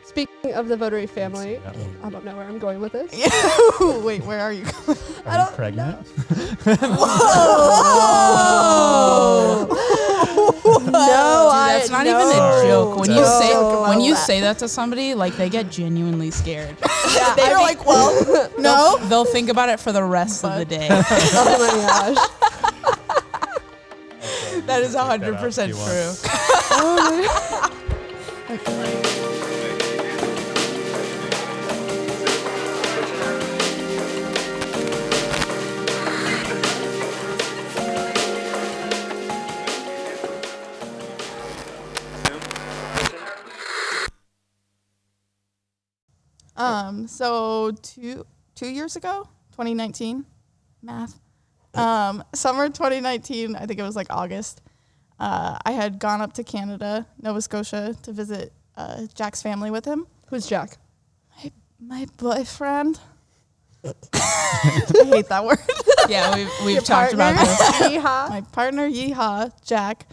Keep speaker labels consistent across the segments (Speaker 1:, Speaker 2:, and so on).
Speaker 1: Speaking of the Votary family, I don't know where I'm going with this.
Speaker 2: Wait, where are you going?
Speaker 3: Are you pregnant?
Speaker 1: No,
Speaker 4: that's not even a joke. When you say that to somebody, like they get genuinely scared.
Speaker 2: Yeah, they're like, well, no.
Speaker 4: They'll think about it for the rest of the day.
Speaker 1: Oh my gosh.
Speaker 4: That is 100% true.
Speaker 2: So two years ago, 2019, math. Summer 2019, I think it was like August. I had gone up to Canada, Nova Scotia, to visit Jack's family with him.
Speaker 1: Who's Jack?
Speaker 2: My boyfriend. I hate that word.
Speaker 4: Yeah, we've talked about this.
Speaker 1: Yeehaw.
Speaker 2: My partner, Yeehaw, Jack,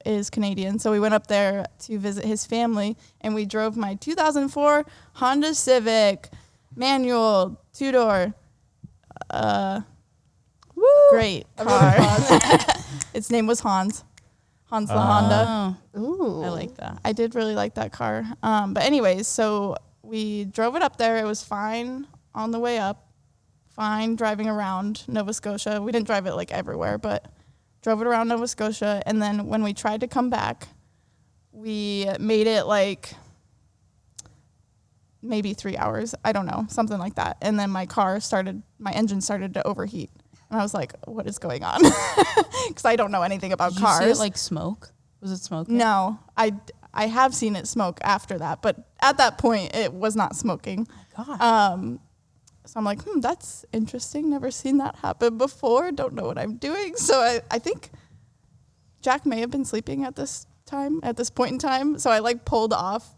Speaker 2: is Canadian. So we went up there to visit his family, and we drove my 2004 Honda Civic, manual, two-door. Great car. Its name was Hans. Hans the Honda.
Speaker 1: Ooh.
Speaker 4: I like that.
Speaker 2: I did really like that car. But anyways, so we drove it up there. It was fine on the way up. Fine driving around Nova Scotia. We didn't drive it like everywhere, but drove it around Nova Scotia. And then when we tried to come back, we made it like maybe 3 hours. I don't know, something like that. And then my engine started to overheat. And I was like, what is going on? Because I don't know anything about
Speaker 4: Did
Speaker 2: cars.
Speaker 4: you see it like smoke? Was it smoking?
Speaker 2: No, I have seen it smoke after that, but at that point it was not smoking.
Speaker 4: God.
Speaker 2: So I'm like, that's interesting. Never seen that happen before. Don't know what I'm doing. So I think Jack may have been sleeping at this point in time. So I like pulled off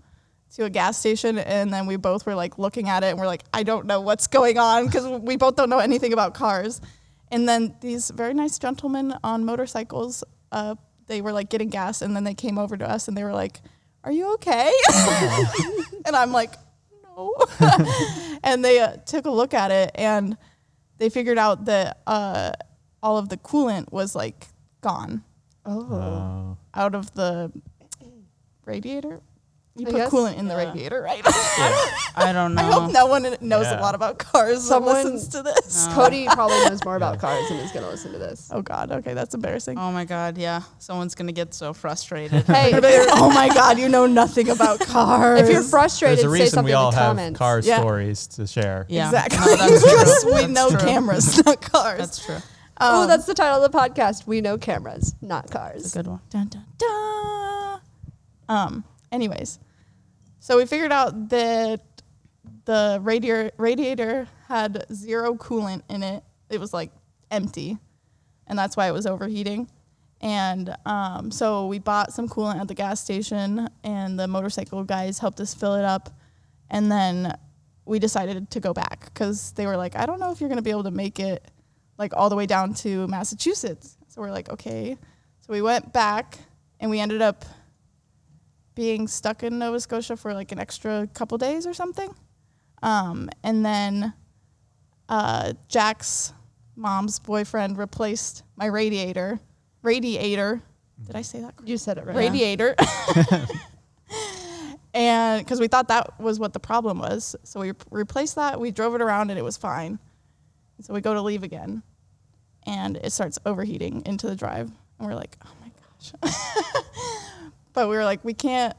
Speaker 2: to a gas station, and then we both were like looking at it, and we're like, I don't know what's going on, because we both don't know anything about cars. And then these very nice gentlemen on motorcycles, they were like getting gas, and then they came over to us and they were like, are you okay? And I'm like, no. And they took a look at it, and they figured out that all of the coolant was like gone out of the radiator. You put coolant in the radiator, right?
Speaker 4: I don't know.
Speaker 2: I hope no one knows a lot about cars that listens to this.
Speaker 1: Cody probably knows more about cars and is going to listen to this.
Speaker 2: Oh, God. Okay, that's embarrassing.
Speaker 4: Oh, my God, yeah. Someone's going to get so frustrated.
Speaker 1: Hey,
Speaker 2: oh, my God, you know nothing about cars.
Speaker 1: if you're frustrated,
Speaker 3: There's a
Speaker 1: say
Speaker 3: reason
Speaker 1: something
Speaker 3: we all
Speaker 1: in the
Speaker 3: have
Speaker 1: comments.
Speaker 3: car
Speaker 2: Yeah.
Speaker 3: stories to share.
Speaker 4: Yeah.
Speaker 2: Exactly.
Speaker 4: No, that's
Speaker 2: Because
Speaker 4: true.
Speaker 2: we
Speaker 4: That's
Speaker 2: know
Speaker 4: true.
Speaker 2: cameras, not cars.
Speaker 4: That's true.
Speaker 1: Oh, that's the title of the podcast. We know cameras, not cars.
Speaker 4: That's a good one.
Speaker 2: Dun, dun, dun. Anyways, so we figured out that the radiator had zero coolant in it. It was like empty, and that's why it was overheating. And so we bought some coolant at the gas station, and the motorcycle guys helped us fill it up. And then we decided to go back because they were like, I don't know if you're going to be able to make it like all the way down to Massachusetts. So we're like, okay. So we went back, and we ended up being stuck in Nova Scotia for like an extra couple days or something. And then Jack's mom's boyfriend replaced my radiator. Did I say that correctly?
Speaker 1: You said it right.
Speaker 2: Radiator. And because we thought that was what the problem was. So we replaced that. We drove it around, and it was fine. So we go to leave again, and it starts overheating into the drive. And we're like, oh, my gosh. But we were like, we can't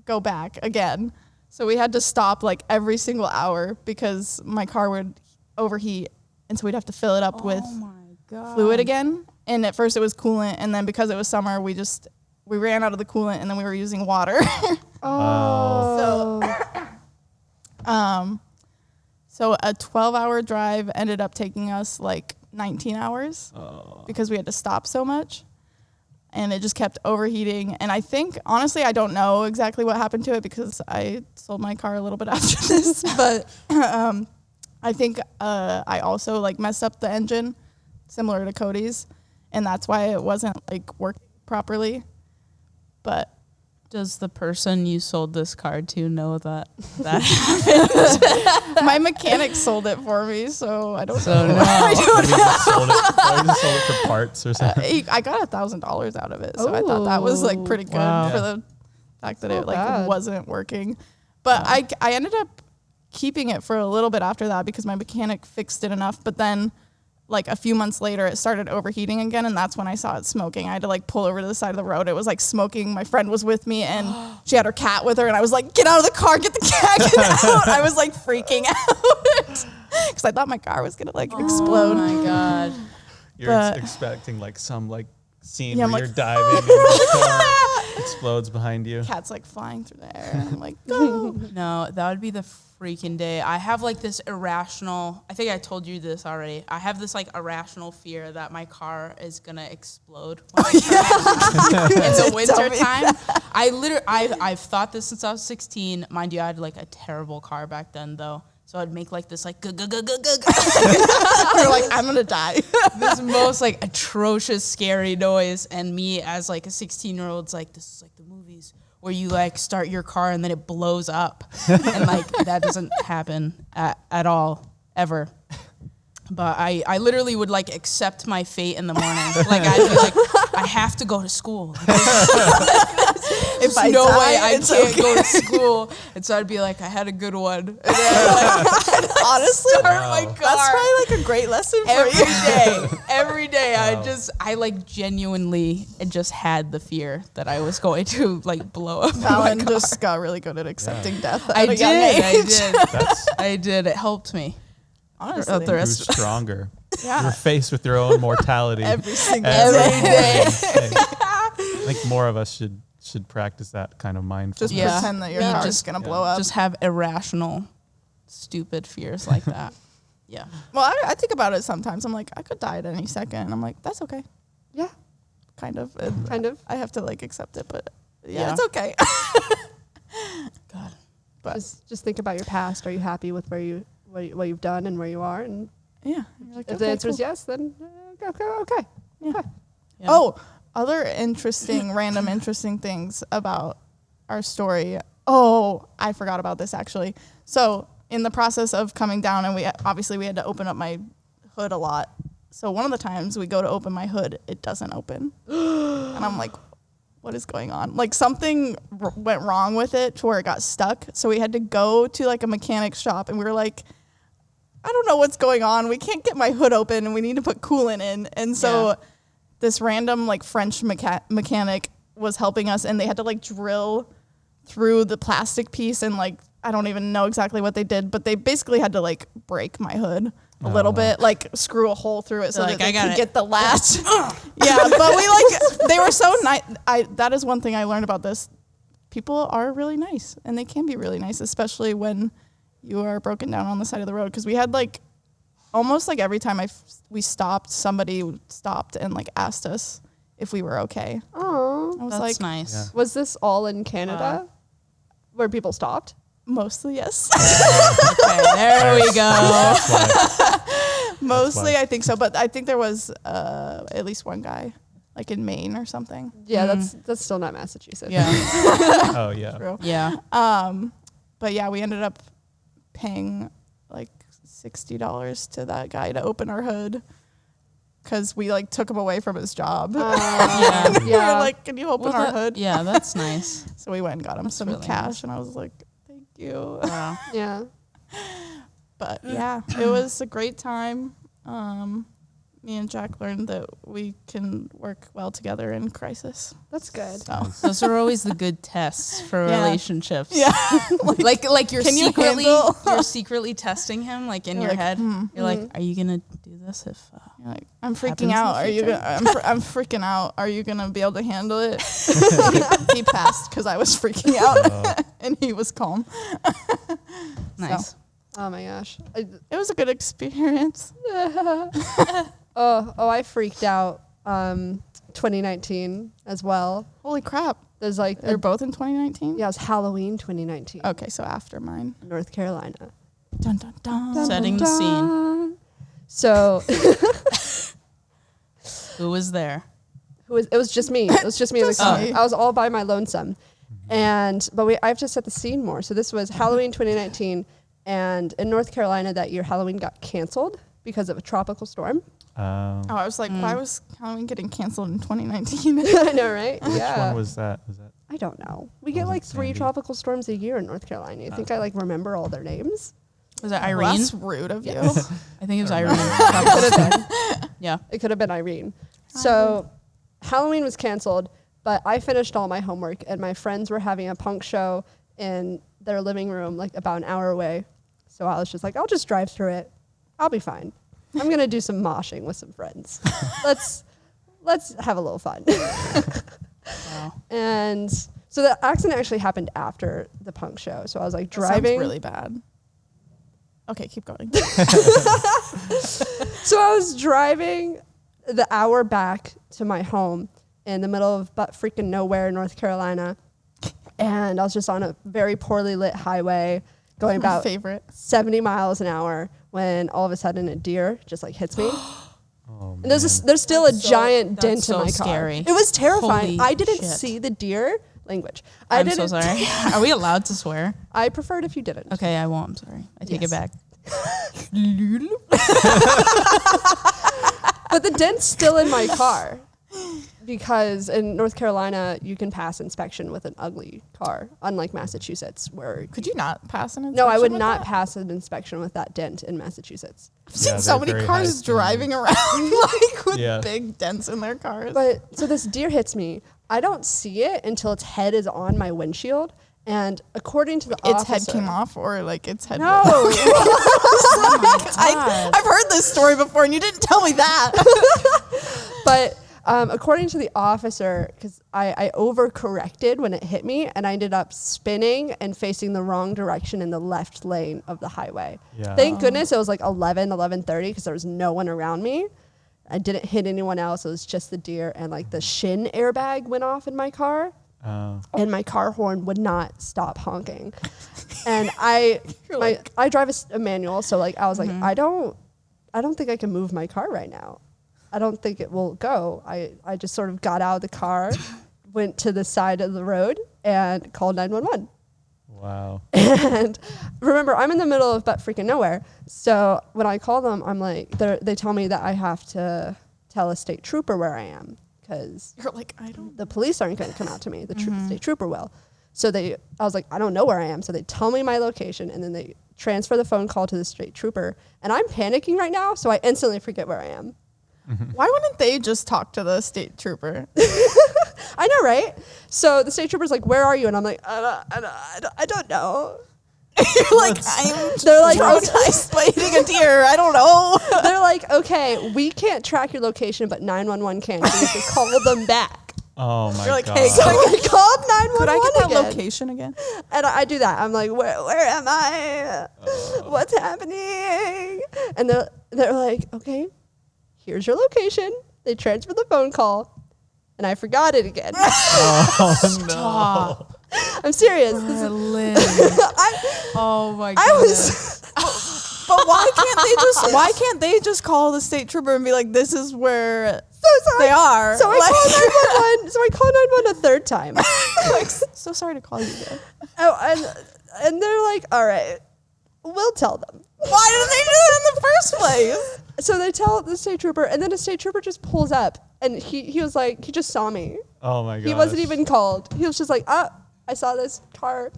Speaker 2: go back again. So we had to stop like every single hour because my car would overheat. And so we'd have to fill it up with fluid again. And at first it was coolant. And then because it was summer, we ran out of the coolant, and then we were using water.
Speaker 1: Oh.
Speaker 2: So a 12-hour drive ended up taking us like 19 hours because we had to stop so much. And it just kept overheating. And I think, honestly, I don't know exactly what happened to it because I sold my car a little bit after this. But I think I also like messed up the engine, similar to Cody's. And that's why it wasn't like working properly. But
Speaker 4: does the person you sold this car to know that happened?
Speaker 2: My mechanic sold it for me, so I don't
Speaker 4: So
Speaker 2: know.
Speaker 4: no.
Speaker 3: Maybe just sold it for parts or something.
Speaker 2: I got $1,000 out of it, so I thought that was like pretty good
Speaker 4: Wow.
Speaker 2: for the fact that
Speaker 1: Not
Speaker 2: it like
Speaker 1: bad.
Speaker 2: wasn't working. But I ended up keeping it for a little bit after that because my mechanic fixed it enough. But then like a few months later, it started overheating again, and that's when I saw it smoking. I had to like pull over to the side of the road. It was like smoking. My friend was with me, and she had her cat with her, and I was like, "Get out of the car! Get the cat! Get out!" I was like freaking out because I thought my car was gonna like
Speaker 4: Oh
Speaker 2: explode.
Speaker 4: my god.
Speaker 3: You're
Speaker 2: But-
Speaker 3: expecting like some like scene
Speaker 2: Yeah,
Speaker 3: where
Speaker 2: I'm
Speaker 3: you're
Speaker 2: like,
Speaker 3: diving and the car explodes behind you.
Speaker 2: Cat's like flying through the air. And I'm like, go.
Speaker 4: No, that would be the freaking day. I have like this irrational, I think I told you this already. I have this like irrational fear that my car is gonna explode when I drive in the winter time. I've thought this since I was 16. Mind you, I had like a terrible car back then though. So I'd make like this like
Speaker 2: You're like, I'm gonna die.
Speaker 4: this most like atrocious scary noise, and me as like a 16-year-old's like, this is like the movies where you like start your car and then it blows up, and like that doesn't happen at all ever. But I literally would like accept my fate in the morning. Like I'd be like, I have to go to school.
Speaker 2: If
Speaker 4: There's no way I
Speaker 2: it's
Speaker 4: can't
Speaker 2: okay.
Speaker 4: go to school. And so I'd be like, I had a good one. And then I'd like,
Speaker 2: Honestly,
Speaker 4: start my car.
Speaker 2: that's probably like a great lesson for
Speaker 4: Every
Speaker 2: you.
Speaker 4: day, every day,
Speaker 3: Wow.
Speaker 4: I like genuinely just had the fear that I was going to like blow up.
Speaker 2: Falin just got really good at accepting death. At
Speaker 4: I
Speaker 2: a
Speaker 4: did,
Speaker 2: young age.
Speaker 4: I did,
Speaker 3: That's
Speaker 4: I did. It helped me.
Speaker 2: Honestly,
Speaker 4: The
Speaker 3: grew
Speaker 4: rest,
Speaker 3: stronger.
Speaker 2: yeah.
Speaker 3: You're faced with your own mortality.
Speaker 2: Every single
Speaker 4: every
Speaker 2: day.
Speaker 4: day.
Speaker 3: I think more of us should practice that kind of mindfulness.
Speaker 2: Just
Speaker 4: Yeah.
Speaker 2: pretend that your
Speaker 4: You
Speaker 2: car's
Speaker 4: just-
Speaker 2: gonna blow up.
Speaker 4: Just have irrational, stupid fears like that. Yeah.
Speaker 2: Well, I think about it sometimes. I'm like, I could die at any second. And I'm like, that's okay.
Speaker 1: Yeah,
Speaker 2: Kind of. And
Speaker 1: kind of.
Speaker 2: I have to like accept it, but yeah,
Speaker 4: Yeah.
Speaker 2: it's okay.
Speaker 4: God.
Speaker 2: But
Speaker 1: Just think about your past. Are you happy with what you've done and where you are? And
Speaker 2: yeah. You're like,
Speaker 1: if the
Speaker 2: okay,
Speaker 1: answer is
Speaker 2: cool.
Speaker 1: yes, then okay.
Speaker 2: Yeah.
Speaker 4: Yeah.
Speaker 2: Oh, other interesting, random interesting things about our story. Oh, I forgot about this actually. So in the process of coming down, and we had to open up my hood a lot. So one of the times we go to open my hood, it doesn't open, and I'm like, what is going on? Like something went wrong with it to where it got stuck. So we had to go to like a mechanic's shop, and we were like, I don't know what's going on. We can't get my hood open, and we need to put coolant in. And so this random like French mechanic was helping us, and they had to like drill through the plastic piece, and like I don't even know exactly what they did, but they basically had to like break my hood a little bit, like screw a hole through it so
Speaker 4: They're
Speaker 2: that
Speaker 4: like,
Speaker 2: they
Speaker 4: "I got
Speaker 2: could
Speaker 4: it."
Speaker 2: get the latch. Yeah, but we like they were so nice. That is one thing I learned about this. People are really nice, and they can be really nice, especially when you are broken down on the side of the road. Because we had like almost like every time we stopped, somebody stopped and like asked us if we were okay.
Speaker 1: Oh,
Speaker 2: I was
Speaker 4: That's
Speaker 2: like,
Speaker 4: nice.
Speaker 3: Yeah.
Speaker 1: was this all in Canada, where people stopped?
Speaker 2: mostly yes.
Speaker 4: Okay, there we go.
Speaker 3: That's why.
Speaker 2: Mostly,
Speaker 3: why.
Speaker 2: I think so. But I think there was at least one guy, like in Maine or something.
Speaker 1: Yeah, that's still not Massachusetts.
Speaker 4: Yeah.
Speaker 3: Oh yeah.
Speaker 2: True.
Speaker 4: Yeah.
Speaker 2: But yeah, we ended up paying like $60 to that guy to open our hood because we like took him away from his job.
Speaker 4: Yeah.
Speaker 2: We were like, "Can you open
Speaker 4: Well,
Speaker 2: our
Speaker 4: that-
Speaker 2: hood?"
Speaker 4: Yeah, that's nice.
Speaker 2: So we went and got him some
Speaker 4: really
Speaker 2: cash,
Speaker 4: nice.
Speaker 2: and I was like, "Thank you."
Speaker 4: Wow.
Speaker 1: Yeah.
Speaker 2: But yeah, it was a great time. Me and Jack learned that we can work well together in crisis.
Speaker 1: That's good.
Speaker 2: So
Speaker 4: Those are always the good tests for
Speaker 2: Yeah.
Speaker 4: relationships.
Speaker 2: yeah,
Speaker 4: Like you're
Speaker 2: Can you
Speaker 4: secretly
Speaker 2: handle-
Speaker 4: you're secretly testing him like in
Speaker 2: You're
Speaker 4: your
Speaker 2: like,
Speaker 4: head.
Speaker 2: hmm.
Speaker 4: You're like, are you gonna do this if
Speaker 2: you're like, I'm
Speaker 4: Happens
Speaker 2: freaking
Speaker 4: in the
Speaker 2: out. Are you?
Speaker 4: future.
Speaker 2: I'm freaking out. Are you gonna be able to handle it? he passed because I was freaking out, and he was calm.
Speaker 4: nice?
Speaker 1: Oh my gosh.
Speaker 2: It was a good experience.
Speaker 1: I freaked out 2019 as well.
Speaker 2: Holy crap!
Speaker 1: There's like
Speaker 2: They're both in 2019.
Speaker 1: yeah, it was Halloween 2019.
Speaker 2: Okay, so after mine.
Speaker 1: North Carolina.
Speaker 2: Dun dun dun.
Speaker 4: Setting the scene.
Speaker 1: So
Speaker 4: Who was there?
Speaker 1: it was just me. It was just me. in the
Speaker 2: Just
Speaker 1: car.
Speaker 2: me.
Speaker 1: I was all by my lonesome. But I have to set the scene more. So this was Halloween 2019, and in North Carolina that year, Halloween got canceled because of a tropical storm.
Speaker 2: I was like, why was Halloween getting canceled in 2019?
Speaker 1: I know, right?
Speaker 3: Which
Speaker 1: Yeah.
Speaker 3: one was that? Was that?
Speaker 1: I don't know. We get
Speaker 3: Was
Speaker 1: like
Speaker 3: it
Speaker 1: 3
Speaker 3: Sandy?
Speaker 1: tropical storms a year in North Carolina. You think I like remember all their names?
Speaker 4: Was it
Speaker 2: Well,
Speaker 4: Irene?
Speaker 2: that's rude of you.
Speaker 1: Yes.
Speaker 4: I think it was
Speaker 3: I
Speaker 4: Irene.
Speaker 1: Could have been.
Speaker 4: Yeah.
Speaker 1: It could have been Irene. So Halloween was canceled, but I finished all my homework, and my friends were having a punk show in their living room, like about an hour away. So I was just like, I'll just drive through it. I'll be fine. I'm gonna do some moshing with some friends. Let's have a little fun.
Speaker 4: Wow.
Speaker 1: And so the accident actually happened after the punk show. So I was like
Speaker 2: That sounds
Speaker 1: driving.
Speaker 2: really bad. Okay, keep going.
Speaker 1: So I was driving the hour back to my home in the middle of butt freaking nowhere, North Carolina. And I was just on a very poorly lit highway going
Speaker 2: My
Speaker 1: about
Speaker 2: favorite.
Speaker 1: 70 miles an hour when all of a sudden a deer just like hits me.
Speaker 3: Oh,
Speaker 1: And there's still
Speaker 4: That's
Speaker 1: a
Speaker 4: so-
Speaker 1: giant
Speaker 4: that's
Speaker 1: dent
Speaker 4: so
Speaker 1: in my
Speaker 4: scary.
Speaker 1: car. It was terrifying.
Speaker 4: Holy
Speaker 1: I didn't
Speaker 4: shit.
Speaker 1: see the deer. Language.
Speaker 4: I'm so sorry. Are we allowed to swear?
Speaker 1: I preferred if you didn't.
Speaker 4: Okay, I won't. I'm sorry. I take
Speaker 1: Yes.
Speaker 4: it back.
Speaker 1: But the dent's still in my car because in North Carolina you can pass inspection with an ugly car, unlike Massachusetts, where
Speaker 2: Could you not pass an inspection?
Speaker 1: no, I would
Speaker 2: with
Speaker 1: not
Speaker 2: that?
Speaker 1: pass an inspection with that dent in Massachusetts.
Speaker 2: I've seen
Speaker 3: Yeah,
Speaker 2: so
Speaker 3: they're
Speaker 2: many
Speaker 3: very
Speaker 2: cars
Speaker 3: high standards.
Speaker 2: driving around like with
Speaker 3: Yeah.
Speaker 2: big dents in their cars.
Speaker 1: But so this deer hits me. I don't see it until its head is on my windshield, and according to the
Speaker 2: its
Speaker 1: officer,
Speaker 2: head came off, or like its head.
Speaker 1: No,
Speaker 4: Oh my God.
Speaker 2: I've heard this story before, and you didn't tell me that.
Speaker 1: but according to the officer, because I overcorrected when it hit me, and I ended up spinning and facing the wrong direction in the left lane of the highway.
Speaker 3: Yeah.
Speaker 1: Thank goodness it was like 11:30 because there was no one around me. I didn't hit anyone else. It was just the deer, and like the shin airbag went off in my car, and my car horn would not stop honking. And I drive a manual, so like I was like, I don't think I can move my car right now. I don't think it will go. I just sort of got out of the car, went to the side of the road, and called 911.
Speaker 3: Wow.
Speaker 1: And remember, I'm in the middle of butt freaking nowhere. So when I call them, I'm like, they tell me that I have to tell a state trooper where I am because
Speaker 2: You're like, I don't.
Speaker 1: the police aren't going to come out to me. The state trooper will. So I was like, I don't know where I am. So they tell me my location, and then they transfer the phone call to the state trooper. And I'm panicking right now, so I instantly forget where I am.
Speaker 2: Why wouldn't they just talk to the state trooper?
Speaker 1: I know, right? So the state trooper's like, where are you? And I'm like, I don't know.
Speaker 2: You're like, I'm
Speaker 1: They're like, okay.
Speaker 2: traumatized by hitting a deer. I don't know.
Speaker 1: They're like, okay, we can't track your location, but 911 can. So you have to call them back.
Speaker 3: Oh my
Speaker 2: You're like,
Speaker 3: God.
Speaker 2: hey,
Speaker 1: So I called 911
Speaker 2: Could I get that
Speaker 1: again.
Speaker 2: location again?
Speaker 1: And I do that. I'm like, where am I? What's happening? And they're like, okay, here's your location. They transfer the phone call, and I forgot it again.
Speaker 3: Oh no.
Speaker 1: I'm serious. This is,
Speaker 4: Oh my God.
Speaker 1: I was
Speaker 2: But why can't they just call the state trooper and be like, this is where
Speaker 1: so sorry.
Speaker 2: they are?
Speaker 1: So I
Speaker 2: Like-
Speaker 1: called 911. So I called 911 a third time.
Speaker 2: like, so sorry to call you again.
Speaker 1: Oh, and they're like, all right, we'll tell them.
Speaker 2: Why did they do it in the first place?
Speaker 1: So they tell the state trooper, and then the state trooper just pulls up, and he was like, he just saw me.
Speaker 3: Oh my God.
Speaker 1: He wasn't even called. He was just like, I saw this car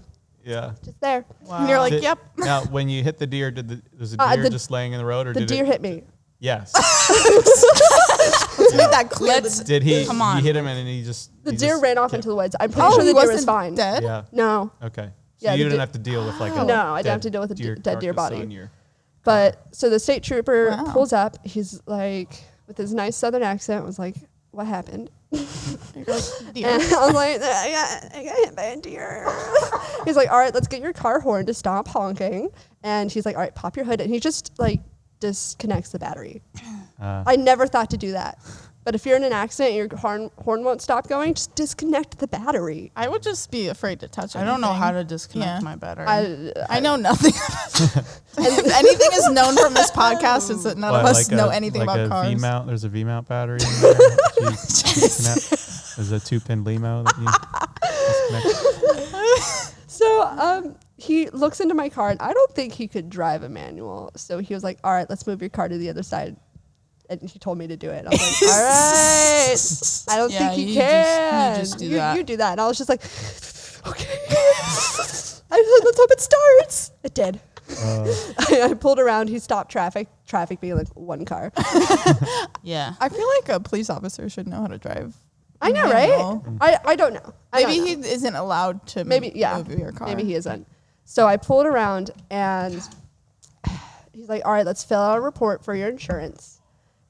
Speaker 3: Yeah.
Speaker 1: just there.
Speaker 4: Wow.
Speaker 2: And you're like, yep.
Speaker 3: Now, when you hit the deer, was the deer
Speaker 1: the-
Speaker 3: just laying in the road, or
Speaker 1: The
Speaker 3: did
Speaker 1: deer
Speaker 3: it?
Speaker 1: hit me.
Speaker 3: Yes.
Speaker 2: Let's make that clear.
Speaker 4: Let's-
Speaker 3: Did he?
Speaker 4: Come on.
Speaker 3: You hit him, and then he just.
Speaker 1: The
Speaker 3: he
Speaker 1: deer
Speaker 3: just
Speaker 1: ran off
Speaker 3: kept-
Speaker 1: into the woods. I'm pretty
Speaker 2: Oh,
Speaker 1: sure
Speaker 2: he
Speaker 1: the deer was
Speaker 2: wasn't
Speaker 1: fine.
Speaker 2: dead?
Speaker 3: Yeah.
Speaker 1: No.
Speaker 3: Okay. So
Speaker 1: Yeah,
Speaker 3: you
Speaker 1: the
Speaker 3: didn't
Speaker 1: deer-
Speaker 3: have to deal with like a.
Speaker 1: No, I didn't have
Speaker 3: dead
Speaker 1: to deal with a dead deer
Speaker 3: carcass
Speaker 1: body.
Speaker 3: on your-
Speaker 1: But so the state trooper
Speaker 2: Wow.
Speaker 1: pulls up. He's like, with his nice southern accent, was like, what happened?
Speaker 2: You're like, deer.
Speaker 1: And I'm like, I got hit by a deer. He's like, all right, let's get your car horn to stop honking. And he's like, all right, pop your hood. And he just like disconnects the battery. I never thought to do that. But if you're in an accident and your horn won't stop going, just disconnect the battery.
Speaker 2: I would just be afraid to touch it.
Speaker 4: I don't know how to disconnect
Speaker 2: Yeah.
Speaker 4: my battery.
Speaker 2: I know nothing. If anything is known from this podcast, it's that none of us know anything
Speaker 3: like
Speaker 2: about
Speaker 3: a
Speaker 2: cars.
Speaker 3: V-mount. There's a V-mount battery in there. There's a 2-pin limo that you
Speaker 1: So he looks into my car, and I don't think he could drive a manual. So he was like, all right, let's move your car to the other side. And he told me to do it. I was like, all right. I don't think he can.
Speaker 4: You just do that.
Speaker 1: You do that. And I was just like, okay. I was like, let's hope it starts. It did. I pulled around. He stopped traffic. Traffic being like one car.
Speaker 4: Yeah.
Speaker 2: I feel like a police officer should know how to drive.
Speaker 1: I know,
Speaker 2: manual.
Speaker 1: right? I don't know.
Speaker 2: Maybe he isn't allowed to move your car.
Speaker 1: Maybe he isn't. So I pulled around, and he's like, all right, let's fill out a report for your insurance.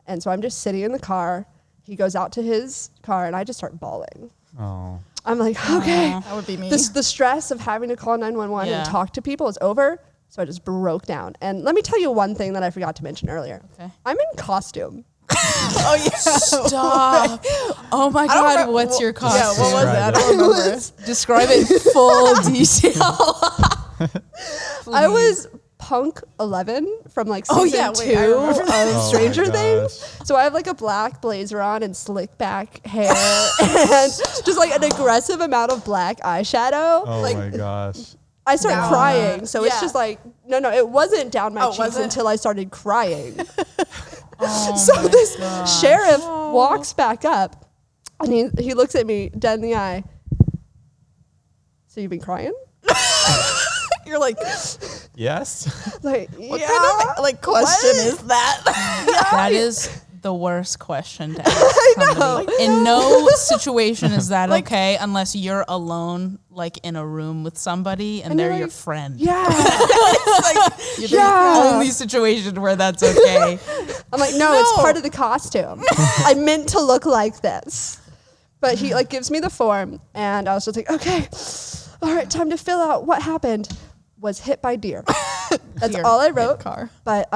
Speaker 1: And so I'm just sitting in the car. He goes out to his car, and I just start bawling.
Speaker 3: Oh.
Speaker 1: I'm like, okay.
Speaker 2: That would be me.
Speaker 1: The stress of having to call 911
Speaker 4: Yeah.
Speaker 1: and talk to people is over. So I just broke down. And let me tell you one thing that I forgot to mention earlier.
Speaker 4: Okay.
Speaker 1: I'm in costume.
Speaker 2: Oh, yeah.
Speaker 4: Stop. Oh my God.
Speaker 2: remember-
Speaker 4: What's your costume?
Speaker 2: Yeah, what was
Speaker 3: Describe
Speaker 2: that? I
Speaker 3: it.
Speaker 2: don't remember.
Speaker 4: Describe it in full detail.
Speaker 1: I was Punk 11 from like season
Speaker 2: Oh, yeah, wait, I
Speaker 1: 2
Speaker 2: remember
Speaker 1: of
Speaker 2: that.
Speaker 1: Stranger
Speaker 3: my
Speaker 1: Things.
Speaker 3: gosh.
Speaker 1: So I have like a black blazer on and slick back hair and just like an aggressive amount of black eyeshadow.
Speaker 3: Oh
Speaker 1: like
Speaker 3: my gosh.
Speaker 1: I start
Speaker 2: Down.
Speaker 1: crying. So it's
Speaker 2: Yeah.
Speaker 1: just like, no, it wasn't down my
Speaker 2: Oh,
Speaker 1: cheeks
Speaker 2: wasn't?
Speaker 1: until I started crying.
Speaker 4: Oh
Speaker 1: So
Speaker 4: my
Speaker 1: this
Speaker 4: gosh.
Speaker 1: sheriff walks back up and he looks at me dead in the eye. So you've been crying?
Speaker 2: You're like,
Speaker 3: Yes.
Speaker 1: Like,
Speaker 2: what
Speaker 1: yeah.
Speaker 2: kind of like question is that?
Speaker 4: That is the worst question to ask somebody. In no situation is that okay unless you're alone, like in a room with somebody and they're
Speaker 1: you're
Speaker 4: your
Speaker 1: like,
Speaker 4: friend.
Speaker 1: Yeah.
Speaker 4: It's like
Speaker 1: Yeah.
Speaker 4: the only situation where that's okay.
Speaker 1: I'm like, no, it's part of the costume. I meant to look like this. But he like gives me the form, and I was just like, okay, all right, time to fill out what happened. Was hit by deer. That's
Speaker 2: Deer
Speaker 1: all I
Speaker 2: hit
Speaker 1: wrote.
Speaker 2: car.
Speaker 1: But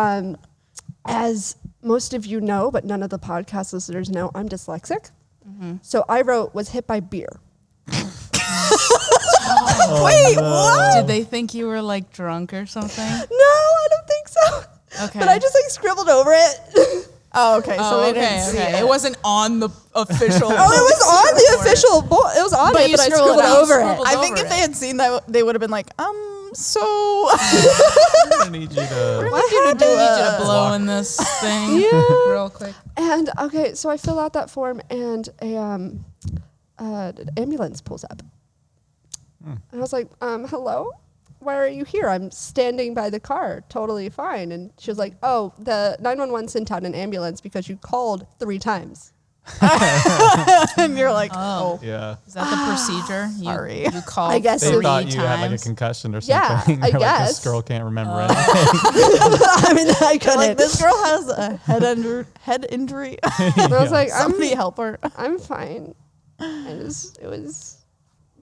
Speaker 1: as most of you know, but none of the podcast listeners know, I'm dyslexic. So I wrote was hit by beer.
Speaker 2: Wait, what?
Speaker 4: Did they think you were like drunk or something?
Speaker 1: No, I don't think so.
Speaker 4: Okay.
Speaker 1: But I just like scribbled over it.
Speaker 2: Oh, okay. So
Speaker 4: Oh,
Speaker 2: they
Speaker 4: okay,
Speaker 2: didn't see
Speaker 4: okay.
Speaker 2: it.
Speaker 4: It wasn't on the official.
Speaker 1: Oh, it was on the official. It was on
Speaker 4: But
Speaker 1: it,
Speaker 4: you
Speaker 1: but I
Speaker 4: scribbled
Speaker 1: scribbled
Speaker 4: it out.
Speaker 1: over it.
Speaker 4: Scribbled
Speaker 2: I think
Speaker 4: over
Speaker 2: if they
Speaker 4: it.
Speaker 2: had seen that, they would have been like, so
Speaker 3: I need you to.
Speaker 1: What
Speaker 4: I need you to
Speaker 1: happened?
Speaker 4: blow in this thing
Speaker 1: Yeah.
Speaker 4: real quick.
Speaker 1: And okay, so I fill out that form, and an ambulance pulls up. And I was like, hello? Why are you here? I'm standing by the car, totally fine. And she was like, oh, the 911 sent out an ambulance because you called 3 times.
Speaker 2: and you're like,
Speaker 4: Oh.
Speaker 3: Yeah.
Speaker 4: Is that the procedure?
Speaker 2: Sorry.
Speaker 4: You called
Speaker 1: I guess
Speaker 3: They
Speaker 1: it-
Speaker 4: 3
Speaker 3: thought
Speaker 4: times.
Speaker 3: you had like a concussion or
Speaker 1: Yeah,
Speaker 3: something.
Speaker 1: I
Speaker 3: They're like,
Speaker 1: guess.
Speaker 3: this girl can't remember anything.
Speaker 1: I mean, I couldn't.
Speaker 2: like this girl has a head injury.
Speaker 1: And I was like,
Speaker 2: Somebody help her.
Speaker 1: I'm fine. And it was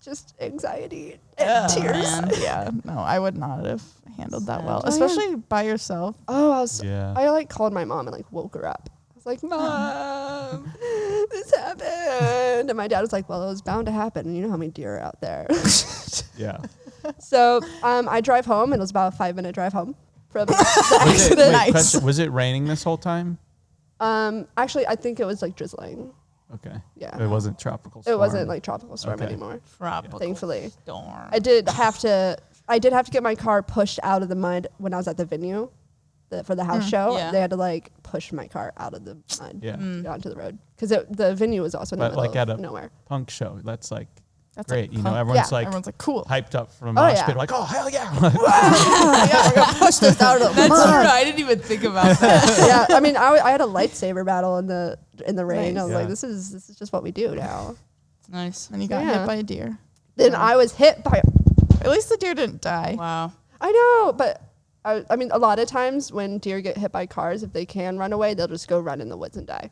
Speaker 1: just anxiety and tears.
Speaker 4: Man.
Speaker 2: Yeah, no, I would not have handled that well,
Speaker 1: Oh, yeah.
Speaker 2: especially by yourself.
Speaker 1: Oh,
Speaker 3: Yeah.
Speaker 1: I like called my mom and like woke her up. I was like, Mom, this happened. And my dad was like, well, it was bound to happen. And you know how many deer are out there.
Speaker 3: Yeah.
Speaker 1: So I drive home, and it was about a 5-minute drive home from the
Speaker 3: Was it,
Speaker 1: accident.
Speaker 3: wait,
Speaker 2: Nice.
Speaker 3: question, was it raining this whole time?
Speaker 1: Actually, I think it was like drizzling.
Speaker 3: Okay.
Speaker 1: Yeah.
Speaker 3: It wasn't tropical
Speaker 1: It
Speaker 3: storm.
Speaker 1: wasn't like tropical storm
Speaker 3: Okay.
Speaker 1: anymore,
Speaker 4: Tropical
Speaker 1: thankfully.
Speaker 4: storm.
Speaker 1: I did have to get my car pushed out of the mud when I was at the venue for the house show.
Speaker 4: Yeah.
Speaker 1: They had to like push my car out of the mud
Speaker 3: Yeah.
Speaker 1: to get onto the road because the venue was also in the
Speaker 3: But
Speaker 1: middle
Speaker 3: like at
Speaker 1: of
Speaker 3: a
Speaker 1: nowhere.
Speaker 3: punk show, that's like
Speaker 2: That's
Speaker 3: great.
Speaker 2: like
Speaker 3: You know,
Speaker 2: punk.
Speaker 3: everyone's
Speaker 1: Yeah.
Speaker 3: like
Speaker 2: Everyone's like, cool.
Speaker 3: hyped up from a
Speaker 1: Oh,
Speaker 3: mosh
Speaker 1: yeah.
Speaker 3: pit, like, oh hell yeah.
Speaker 2: Yeah, we're gonna push this out of the
Speaker 4: That's true.
Speaker 2: mud.
Speaker 4: I didn't even think about that.
Speaker 1: Yeah, I mean, I had a lightsaber battle in the rain. I was
Speaker 3: Nice.
Speaker 1: like,
Speaker 3: Yeah.
Speaker 1: this is just what we do now.
Speaker 4: Nice.
Speaker 2: And you got
Speaker 1: Yeah.
Speaker 2: hit by a deer.
Speaker 1: Then I was hit by.
Speaker 2: At least the deer didn't die.
Speaker 4: Wow.
Speaker 1: I know, but I mean, a lot of times when deer get hit by cars, if they can run away, they'll just go run in the woods and die.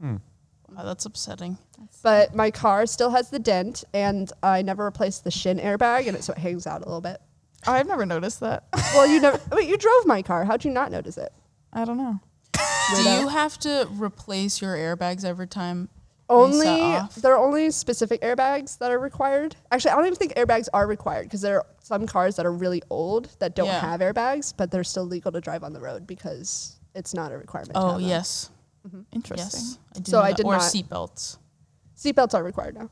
Speaker 4: Wow, that's upsetting.
Speaker 1: But my car still has the dent, and I never replaced the shin airbag, and so it hangs out a little bit.
Speaker 2: Oh, I've never noticed that.
Speaker 1: Well, you drove my car. How'd you not notice it?
Speaker 2: I don't know.
Speaker 4: Do you have to replace your airbags every time?
Speaker 1: Only
Speaker 4: off?
Speaker 1: there are only specific airbags that are required. Actually, I don't even think airbags are required because there are some cars that are really old that don't
Speaker 4: Yeah.
Speaker 1: have airbags, but they're still legal to drive on the road because it's not a requirement. to
Speaker 4: Oh,
Speaker 1: have them.
Speaker 4: yes.
Speaker 2: Interesting.
Speaker 4: Yes. I do
Speaker 1: So
Speaker 4: know
Speaker 1: I
Speaker 4: that.
Speaker 1: did
Speaker 4: or
Speaker 1: not-
Speaker 4: seatbelts.
Speaker 1: Seatbelts are required now.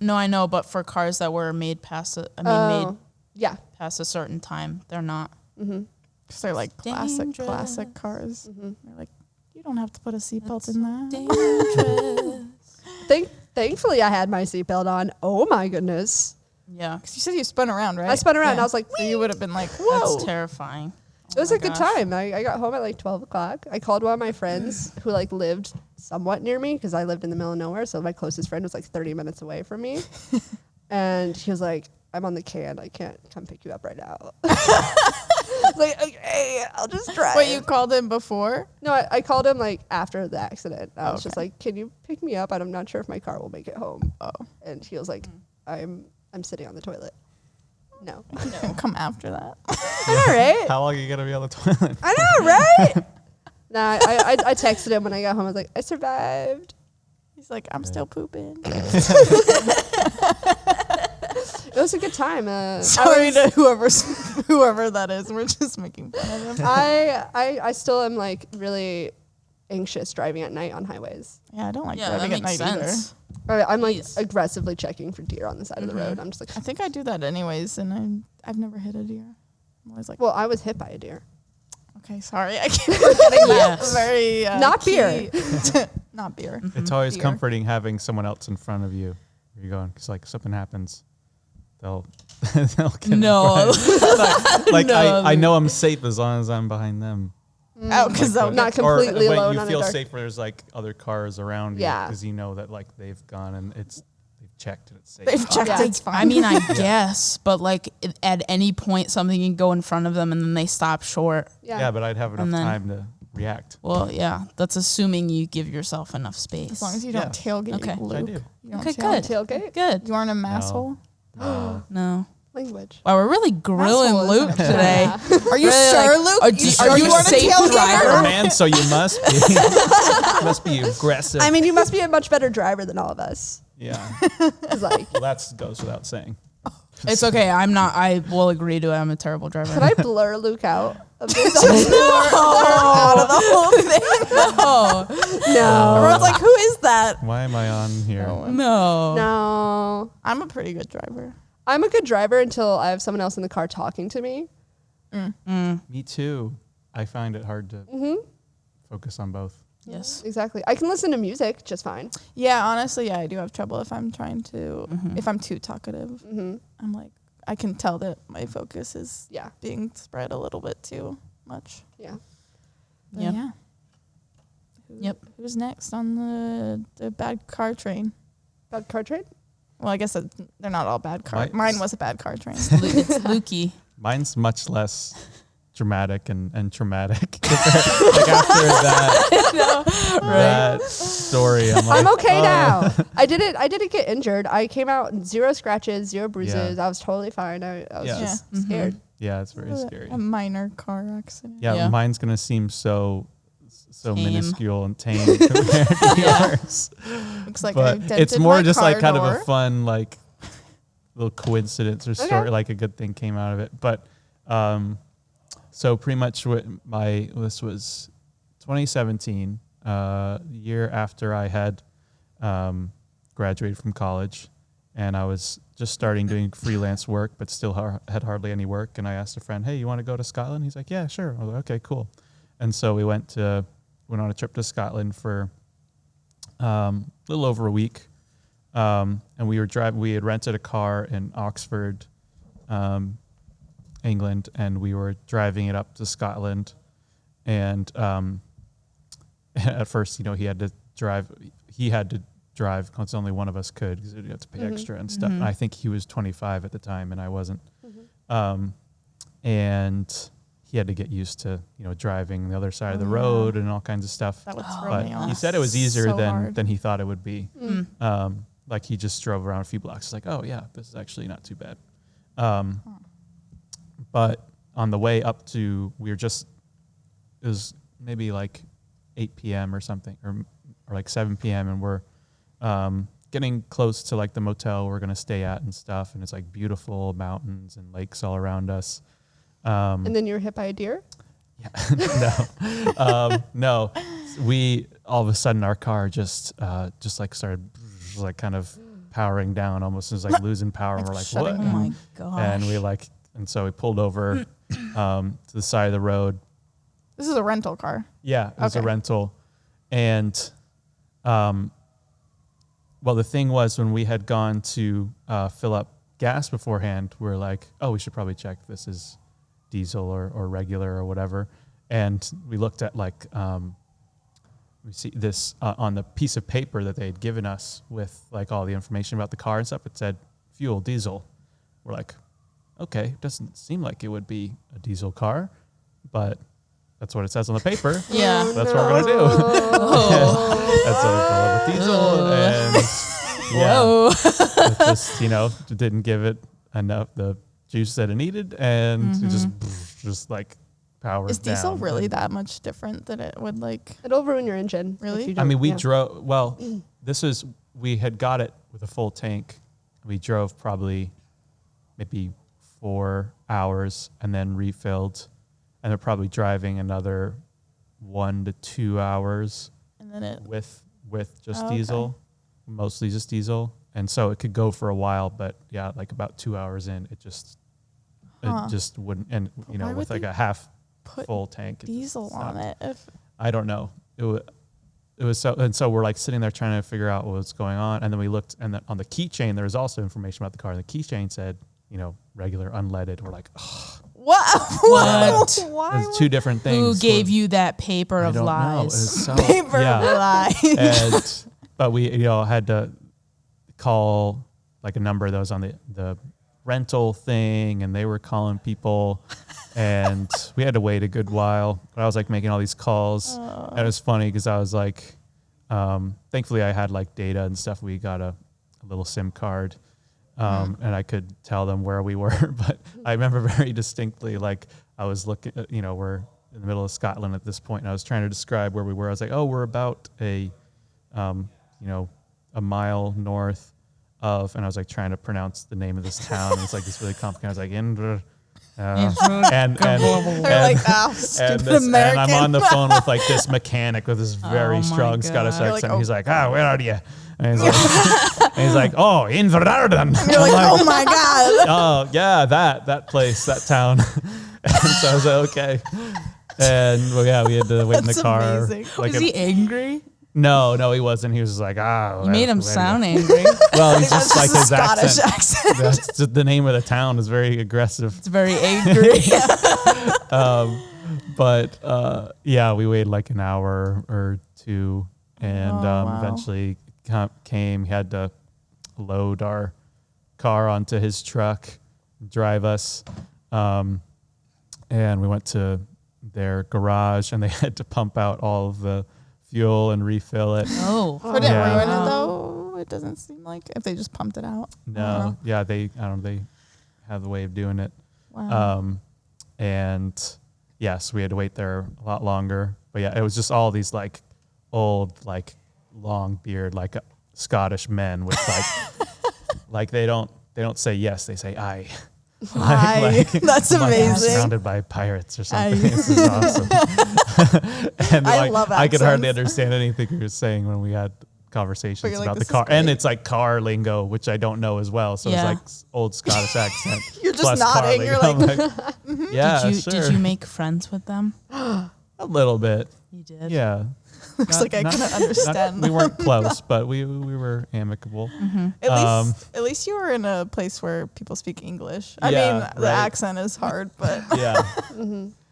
Speaker 4: No, I know, but for cars that were made past made
Speaker 1: Yeah.
Speaker 4: past a certain time, they're not.
Speaker 2: Because they're like classic cars. They're like, you don't have to put a seatbelt in that.
Speaker 4: Dangerous.
Speaker 1: Thankfully, I had my seatbelt on. Oh my goodness.
Speaker 4: Yeah.
Speaker 2: Because you said you spun around, right?
Speaker 1: I spun around. And I was like,
Speaker 2: so you would have been like, whoa.
Speaker 4: That's terrifying.
Speaker 1: It was a good time. I got home at like 12 o'clock. I called one of my friends who like lived somewhat near me because I lived in the middle of nowhere. So my closest friend was like 30 minutes away from me. And he was like, I'm on the can. I can't come pick you up right now. I was like, okay, I'll just drive.
Speaker 2: Wait, you called him before?
Speaker 1: No, I called him like after the accident. I was just like, can you pick me up? I'm not sure if my car will make it home. Oh. And he was like, I'm sitting on the toilet. No.
Speaker 2: Come after that.
Speaker 1: I know, right?
Speaker 3: How long are you going to be on the toilet?
Speaker 1: I know, right? Nah, I texted him when I got home. I was like, I survived.
Speaker 2: He's like, I'm still pooping.
Speaker 1: It was a good time.
Speaker 2: Sorry to whoever that is. We're just making fun of him.
Speaker 1: I still am like really anxious driving at night on highways.
Speaker 2: Yeah, I don't like
Speaker 4: Yeah,
Speaker 2: driving
Speaker 4: that
Speaker 2: at
Speaker 4: makes
Speaker 2: night
Speaker 4: sense.
Speaker 1: I'm like
Speaker 4: Jeez.
Speaker 1: aggressively checking for deer on the side of the road. I'm just like,
Speaker 2: I think I do that anyways, and I've never hit a deer. I'm always like,
Speaker 1: well, I was hit by a deer.
Speaker 2: okay, sorry. I keep forgetting that.
Speaker 4: Yes.
Speaker 2: Very
Speaker 1: Not
Speaker 2: key-
Speaker 1: beer.
Speaker 2: Not beer.
Speaker 3: It's always
Speaker 2: Deer.
Speaker 3: comforting having someone else in front of you. Where you're going, because like something happens, they'll get
Speaker 4: No.
Speaker 3: like
Speaker 4: No.
Speaker 3: I know I'm safe as long as I'm behind them.
Speaker 2: Oh, because
Speaker 3: Like,
Speaker 1: not completely
Speaker 3: or,
Speaker 1: alone
Speaker 3: you
Speaker 1: on a
Speaker 3: feel
Speaker 1: dark-
Speaker 3: safe when there's like other cars around you
Speaker 1: Yeah.
Speaker 3: because you know that like they've gone and they've checked and it's safe.
Speaker 2: they've checked
Speaker 1: Yeah.
Speaker 2: it's fine.
Speaker 4: I mean, I guess, but like at any point something can go in front of them and then they stop short.
Speaker 3: Yeah, but I'd have enough
Speaker 4: And then-
Speaker 3: time to react.
Speaker 4: Well, yeah, that's assuming you give yourself enough space.
Speaker 2: as long as you don't tailgate,
Speaker 4: Okay.
Speaker 2: Luke.
Speaker 3: I do.
Speaker 2: You don't
Speaker 4: Okay,
Speaker 2: tailgate.
Speaker 4: good.
Speaker 1: Tailgate
Speaker 4: Good.
Speaker 2: You aren't a masshole.
Speaker 4: No.
Speaker 1: language.
Speaker 4: Wow, we're really grilling
Speaker 2: Asshole,
Speaker 4: Luke
Speaker 2: isn't it?
Speaker 4: today.
Speaker 2: Are you
Speaker 4: Really,
Speaker 2: sure,
Speaker 4: like,
Speaker 2: Luke?
Speaker 4: are you
Speaker 2: on
Speaker 4: a safe
Speaker 3: You're a
Speaker 4: driver?
Speaker 3: man, so you must be must be aggressive.
Speaker 1: I mean, you must be a much better driver than all of us.
Speaker 3: yeah.
Speaker 1: 'Cause, like,
Speaker 3: Well, that goes without saying.
Speaker 4: It's okay. I'm not. I will agree to it. I'm a terrible driver.
Speaker 1: could I blur Luke out of this?
Speaker 2: out of the whole thing.
Speaker 4: Oh,
Speaker 1: No.
Speaker 2: Everyone's like, who is that?
Speaker 3: Why am I on here?
Speaker 4: no.
Speaker 1: No.
Speaker 2: I'm a pretty good driver.
Speaker 1: I'm a good driver until I have someone else in the car talking to me.
Speaker 3: Me too. I find it hard to focus on both.
Speaker 4: Yes.
Speaker 1: Exactly. I can listen to music just fine.
Speaker 2: Yeah, honestly, yeah, I do have trouble if I'm trying to, if I'm too talkative. I'm like, I can tell that my focus is
Speaker 1: Yeah.
Speaker 2: being spread a little bit too much.
Speaker 1: Yeah.
Speaker 2: But
Speaker 4: Yep.
Speaker 2: yeah. Who's next on the bad car train?
Speaker 1: Bad car trade?
Speaker 2: Well, I guess they're not all bad car. Mine was a bad car train.
Speaker 4: It's Lukey.
Speaker 3: Mine's much less dramatic and traumatic. Like after that story, I'm like,
Speaker 1: I'm okay now. I didn't get injured. I came out 0 scratches, 0 bruises.
Speaker 3: Yeah.
Speaker 1: I was totally fine. I was
Speaker 3: Yeah.
Speaker 1: just scared.
Speaker 3: Yeah, it's very scary.
Speaker 2: A minor car accident.
Speaker 3: Yeah,
Speaker 4: Yeah.
Speaker 3: mine's gonna seem so
Speaker 4: Tame.
Speaker 3: minuscule and tame compared to yours.
Speaker 2: Looks like I
Speaker 3: But
Speaker 2: dented
Speaker 3: it's more
Speaker 2: my
Speaker 3: just
Speaker 2: car
Speaker 3: like kind of
Speaker 2: door.
Speaker 3: a fun like little coincidence or story, like a good thing came out of it. But so pretty much this was 2017, the year after I had graduated from college, and I was just starting doing freelance work, but still had hardly any work. And I asked a friend, "Hey, you want to go to Scotland?" He's like, "Yeah, sure." I was like, "Okay, cool." And so we went on a trip to Scotland for a little over a week. And we had rented a car in Oxford, England, and we were driving it up to Scotland. And at first, he had to drive because only one of us could, because you have to pay extra and stuff. And I think he was 25 at the time and I wasn't. And he had to get used to, driving the other side of the road and all kinds of stuff.
Speaker 2: That would throw
Speaker 3: But
Speaker 2: me off.
Speaker 3: he said it was easier
Speaker 2: So hard.
Speaker 3: than he thought it would be. Like he just drove around a few blocks. It's like, oh yeah, this is actually not too bad. But on the way up to, it was maybe like 8 p.m. or something, or like 7 p.m. And we're getting close to like the motel we're gonna stay at and stuff. And it's like beautiful mountains and lakes all around us.
Speaker 1: And then you were hit by a deer?
Speaker 3: No. We all of a sudden our car just like started like kind of powering down, almost as like losing power. And we're like, what?
Speaker 4: Oh my gosh.
Speaker 3: And so we pulled over to the side of the road.
Speaker 2: This is a rental car.
Speaker 3: Yeah, it was a
Speaker 2: Okay.
Speaker 3: rental. And, well, the thing was when we had gone to fill up gas beforehand, we're like, oh, we should probably check if this is diesel or regular or whatever. And we looked at like, we see this on the piece of paper that they had given us with like all the information about the car and stuff. It said fuel, diesel. We're like, okay, it doesn't seem like it would be a diesel car, but that's what it says on the paper.
Speaker 4: Yeah.
Speaker 3: That's what we're going to do. That's a diesel. And yeah,
Speaker 4: Whoa.
Speaker 3: it just, it didn't give it enough, the juice that it needed. And it just like powered
Speaker 2: Is diesel
Speaker 3: down.
Speaker 2: really
Speaker 3: And,
Speaker 2: that much different than it would like?
Speaker 1: It'll ruin your engine.
Speaker 2: Really?
Speaker 1: if you
Speaker 3: I
Speaker 1: don't-
Speaker 3: mean, we
Speaker 1: yeah.
Speaker 3: drove, well, we had got it with a full tank. We drove probably maybe 4 hours and then refilled. And they're probably driving another 1 to 2 hours
Speaker 2: And then it.
Speaker 3: with just
Speaker 2: Oh, okay.
Speaker 3: diesel, mostly just diesel. And so it could go for a while, but yeah, like about 2 hours in, it just wouldn't. And
Speaker 2: why would
Speaker 3: with like
Speaker 2: they
Speaker 3: a half
Speaker 2: put
Speaker 3: full tank, it just
Speaker 2: Diesel on
Speaker 3: stopped.
Speaker 2: it. If
Speaker 3: I don't know. It was so, and so we're like sitting there trying to figure out what was going on. And then we looked, and then on the keychain, there was also information about the car. And the keychain said, regular unleaded. We're like, oh,
Speaker 2: what?
Speaker 4: What?
Speaker 2: Why?
Speaker 3: it's two different things.
Speaker 4: Who gave you that paper
Speaker 3: I
Speaker 4: of
Speaker 3: don't know. It
Speaker 4: lies?
Speaker 3: was so,
Speaker 2: Paper
Speaker 3: yeah.
Speaker 2: lies.
Speaker 3: But we, had to call like a number that was on the rental thing, and they were calling people, and we had to wait a good while. But I was like making all these calls, and it was funny because I was like, thankfully I had like data and stuff. We got a little SIM card, and I could tell them where we were. But I remember very distinctly, like I was looking, we're in the middle of Scotland at this point, and I was trying to describe where we were. I was like, oh, we're about a mile north of, and I was like trying to pronounce the name of this town. It's like this really complicated. I was like, and
Speaker 2: They're like, stupid
Speaker 3: and I'm on
Speaker 2: American.
Speaker 3: the phone with like this mechanic with this very
Speaker 4: Oh my
Speaker 3: strong Scottish
Speaker 4: God.
Speaker 3: accent.
Speaker 2: Like,
Speaker 3: He's like, where are you? And he's like, oh, Inverarden.
Speaker 2: You're like, oh my god.
Speaker 3: Oh yeah, that place, that town. And so I was like, okay. And well, yeah, we had to wait in the
Speaker 2: That's
Speaker 3: car.
Speaker 2: amazing.
Speaker 3: Like
Speaker 4: Is he angry?
Speaker 3: no, he wasn't. He was just like,
Speaker 4: You made him sound angry.
Speaker 3: Well, he's
Speaker 2: That's
Speaker 3: just like his
Speaker 2: Scottish
Speaker 3: accent.
Speaker 2: accent.
Speaker 3: That's just the name of the town is very aggressive.
Speaker 4: It's very angry.
Speaker 3: But yeah, we waited like an hour or two, and
Speaker 2: wow.
Speaker 3: eventually came. He had to load our car onto his truck, drive us, and we went to their garage, and they had to pump out all of the fuel and refill it.
Speaker 4: Oh.
Speaker 2: Would it
Speaker 3: Yeah.
Speaker 2: ruin it though? It doesn't seem like if they just pumped it out.
Speaker 3: No, yeah, they have the way of doing it.
Speaker 2: Wow.
Speaker 3: And yes, we had to wait there a lot longer. But yeah, it was just all these like old, like long beard, like Scottish men with like, like they don't say yes, they say I.
Speaker 2: That's amazing.
Speaker 3: Surrounded by pirates or something.
Speaker 2: Aye.
Speaker 3: This is awesome. And
Speaker 2: I
Speaker 3: like,
Speaker 2: love
Speaker 3: I could hardly
Speaker 2: accents.
Speaker 3: understand anything he was saying when we had conversations
Speaker 2: But you're like,
Speaker 3: about the
Speaker 2: this is
Speaker 3: car. And
Speaker 2: great.
Speaker 3: it's like car lingo, which I don't know as well. So
Speaker 4: Yeah.
Speaker 3: it's like old Scottish accent.
Speaker 2: You're just
Speaker 3: plus car
Speaker 2: nodding. You're
Speaker 3: lingo.
Speaker 2: like,
Speaker 3: I'm yeah,
Speaker 4: Did you
Speaker 3: sure.
Speaker 4: did you make friends with them?
Speaker 3: A little bit.
Speaker 4: You did.
Speaker 3: Yeah.
Speaker 2: looks like I couldn't understand.
Speaker 3: We weren't close, but we were amicable.
Speaker 2: At least you were in a place where people speak English. I
Speaker 3: Yeah,
Speaker 2: mean, the
Speaker 3: right.
Speaker 2: accent is hard, but at
Speaker 3: Yeah.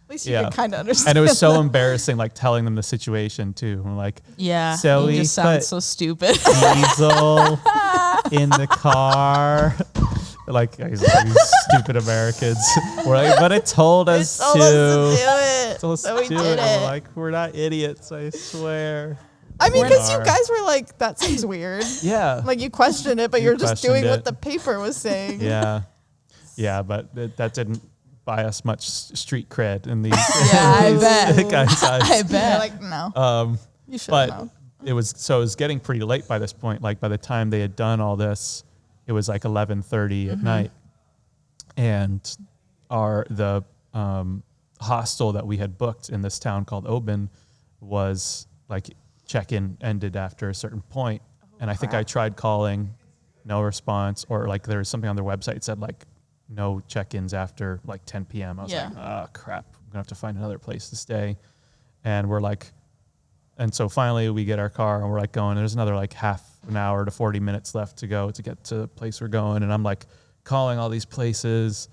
Speaker 2: least you
Speaker 3: Yeah.
Speaker 2: can kind of understand.
Speaker 3: And it was so embarrassing, like telling them the situation too. I'm like,
Speaker 4: Yeah.
Speaker 3: So
Speaker 4: you
Speaker 3: we
Speaker 4: just sound
Speaker 3: put-
Speaker 4: so stupid.
Speaker 3: diesel in the car. Like these stupid Americans. We're like, but it told
Speaker 2: They
Speaker 3: us
Speaker 2: told
Speaker 3: to.
Speaker 2: us to do it,
Speaker 3: Told us
Speaker 2: so
Speaker 3: to
Speaker 2: we
Speaker 3: do
Speaker 2: did
Speaker 3: it. We're
Speaker 2: it.
Speaker 3: like, we're not idiots, I swear.
Speaker 2: I mean,
Speaker 3: We
Speaker 2: because you
Speaker 3: are.
Speaker 2: guys were like, that seems weird.
Speaker 3: Yeah.
Speaker 2: Like you questioned it, but
Speaker 3: We
Speaker 2: you're just doing
Speaker 3: questioned
Speaker 2: what
Speaker 3: it.
Speaker 2: the paper was saying.
Speaker 3: Yeah. Yeah, but that didn't buy us much street cred in these,
Speaker 4: Yeah, I
Speaker 3: these
Speaker 4: bet.
Speaker 3: guys' eyes.
Speaker 4: I
Speaker 2: You're
Speaker 4: bet.
Speaker 2: like, no, you should
Speaker 3: But
Speaker 2: know.
Speaker 3: it was getting pretty late by this point. Like by the time they had done all this, it was like 11:30 at night, and the hostel that we had booked in this town called Oban was like check-in ended after a certain point, and I think I tried calling no response, or like there was something on their website that said like no check-ins after like 10 p.m. I was like, oh crap, I'm gonna have to find another place to stay. And we're like, and so finally we get our car and we're like going, there's another like half an hour to 40 minutes left to go to get to the place we're going. And I'm like calling all these places,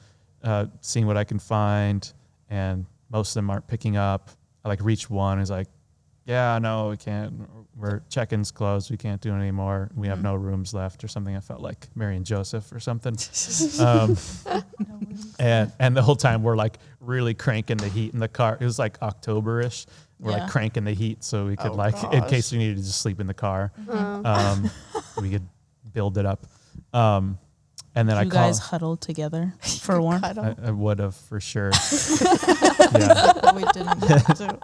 Speaker 3: seeing what I can find, and most of them aren't picking up. I like reach one, is like, yeah, no, we can't. We're check-ins closed. We can't do it anymore. We have no rooms left, or something. I felt like Mary and Joseph or something. And the whole time we're like really cranking the heat in the car. It was like October-ish. We're like cranking the heat so we could in case we needed to just sleep in the car, we could build it up. And then
Speaker 4: you guys huddled together for warmth?
Speaker 3: I would have for sure.
Speaker 2: But we didn't have to.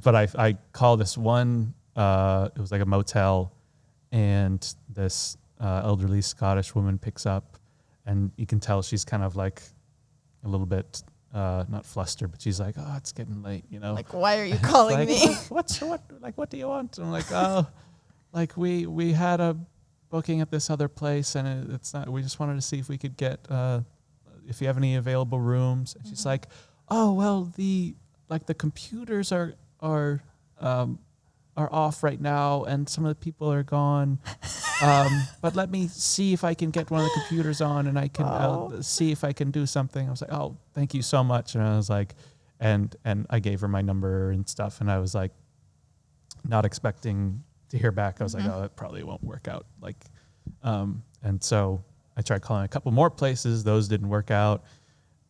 Speaker 3: But I call this one, it was like a motel, and this elderly Scottish woman picks up, and you can tell she's kind of like a little bit, not flustered, but she's like, oh, it's getting late, you know?
Speaker 2: Like, why are you calling
Speaker 3: like,
Speaker 2: me?
Speaker 3: what do you want? And I'm like, oh, like we had a booking at this other place, and it's not, we just wanted to see if we could get, if you have any available rooms. And she's like, oh, well, the computers are off right now, and some of the people are gone. But let me see if I can get one of the computers on, and I can see if I can do something. I was like, oh, thank you so much. And I was like, and I gave her my number and stuff, and I was like, not expecting to hear back. I was like, oh, that probably won't work out. Like, and so I tried calling a couple more places. Those didn't work out.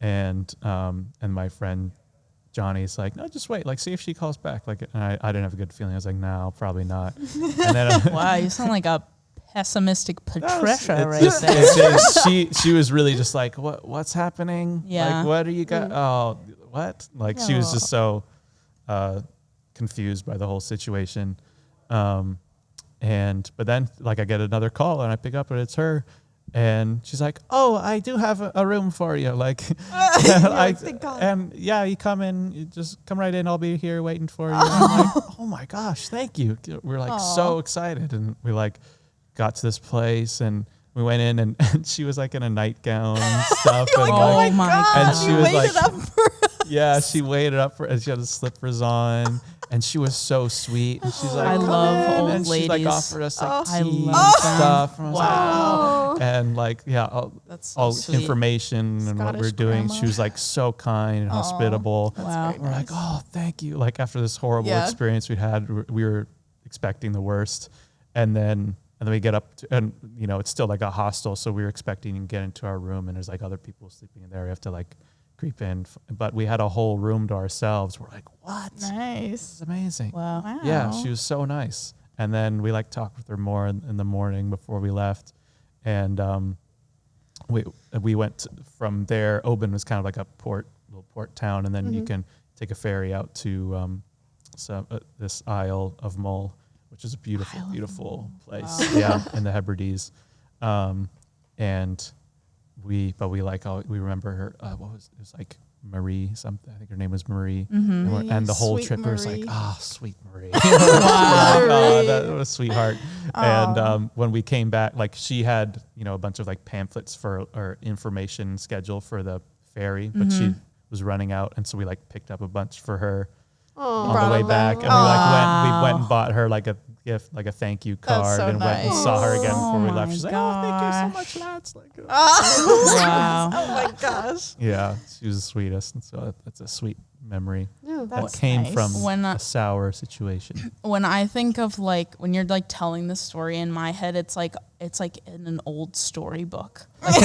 Speaker 3: And my friend Johnny's like, no, just wait, like, see if she calls back. Like, and I didn't have a good feeling. I was like, no, probably not. And then
Speaker 4: wow, you sound like a pessimistic Patricia there.
Speaker 3: She was really just like, what's happening?
Speaker 4: Yeah.
Speaker 3: Like, what are you got? Oh, what? Like, she was just so confused by the whole situation. But then like I get another call and I pick up and it's her. And she's like, oh, I do have a room for you. Like, you come in, you just come right in. I'll be here waiting for you. And I'm like, oh my gosh, thank you. We're like so excited. And we like got to this place and we went in and she was like in a nightgown and stuff.
Speaker 2: And
Speaker 4: oh my God.
Speaker 3: And she was like,
Speaker 2: up for us.
Speaker 3: yeah, she waited up for, and she had the slippers on. And she was so sweet. And she's like,
Speaker 4: I love old
Speaker 3: and
Speaker 4: ladies.
Speaker 3: She like offered us like
Speaker 4: I
Speaker 3: tea
Speaker 4: love
Speaker 3: and
Speaker 4: them.
Speaker 3: stuff. And I was like,
Speaker 4: Wow.
Speaker 3: oh. And like, yeah, all
Speaker 4: sweet.
Speaker 3: information and what we're doing.
Speaker 2: grandma.
Speaker 3: She was like so kind and hospitable.
Speaker 4: Wow.
Speaker 2: very
Speaker 3: We're like, oh, thank you. Like after this horrible experience we had, we were expecting the worst. And then we get up to, and you know, it's still like a hostel. So we were expecting to get into our room and there's like other people sleeping in there. We have to like creep in, but we had a whole room to ourselves. We're like, what?
Speaker 2: Nice.
Speaker 3: This is amazing.
Speaker 4: Wow.
Speaker 3: Yeah, she was so nice. And then we like talked with her more in the morning before we left. And we went from there. Oban was kind of like a little port town, and then you can take a ferry out to this Isle of Mull, which is a beautiful place.
Speaker 4: Wow.
Speaker 3: Yeah, in the Hebrides. And we remember her. It was like Marie something. I think her name was Marie.
Speaker 4: Mm-hmm.
Speaker 3: And the whole
Speaker 2: Sweet
Speaker 3: trip was
Speaker 2: Marie.
Speaker 3: like, sweet Marie.
Speaker 4: Wow.
Speaker 3: Oh, that was a sweetheart. And when we came back, like she had, a bunch of like pamphlets for or information schedule for the ferry, but she was running out, and so we like picked up a bunch for her on the way back, and we went and bought her like a gift, like a thank you card,
Speaker 2: so
Speaker 3: and went and saw her again before we left. She's like, oh, thank you so much, lads. Like,
Speaker 4: Wow.
Speaker 2: Oh my gosh.
Speaker 3: yeah, she was the sweetest, and so that's a sweet memory
Speaker 1: Yeah.
Speaker 3: that
Speaker 2: That's
Speaker 3: came
Speaker 2: nice.
Speaker 3: from
Speaker 4: When,
Speaker 3: a sour situation.
Speaker 4: When I think of like when you're like telling the story in my head, it's like in an old storybook. Like,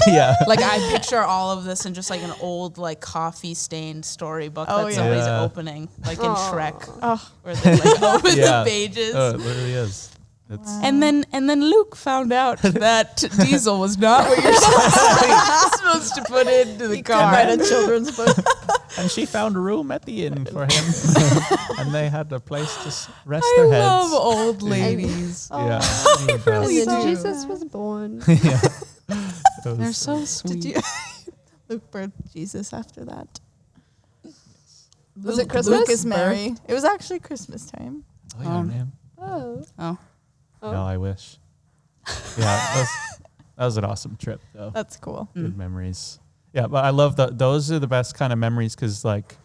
Speaker 3: Yeah.
Speaker 4: like I picture all of this in just like an old like coffee stained storybook
Speaker 2: Oh,
Speaker 4: that
Speaker 2: yeah.
Speaker 4: somebody's
Speaker 3: Yeah.
Speaker 4: opening, like in Shrek,
Speaker 2: Oh,
Speaker 4: where they like open
Speaker 3: Yeah.
Speaker 4: the pages.
Speaker 3: Oh, it literally is. It's
Speaker 4: And then Luke found out that diesel was not what you're supposed to put into the
Speaker 2: you could
Speaker 4: car.
Speaker 2: write a children's book.
Speaker 3: and she found a room at the inn for him, and they had a place to rest
Speaker 4: I
Speaker 3: their
Speaker 4: love
Speaker 3: heads.
Speaker 4: old ladies.
Speaker 3: Yeah,
Speaker 1: And
Speaker 3: it
Speaker 1: then
Speaker 3: was-
Speaker 1: Jesus was born.
Speaker 3: yeah. It was-
Speaker 4: They're so sweet.
Speaker 2: Did you Luke birthed Jesus after that?
Speaker 1: Was it Christmas?
Speaker 2: Luke is Mary. It was actually Christmas time.
Speaker 3: Oh, yeah, man.
Speaker 1: Oh.
Speaker 4: Oh.
Speaker 1: Oh.
Speaker 3: No, I wish. Yeah, that was an awesome trip, though.
Speaker 2: That's cool.
Speaker 3: Good memories. Yeah, but I love those are the best kind of memories because, like,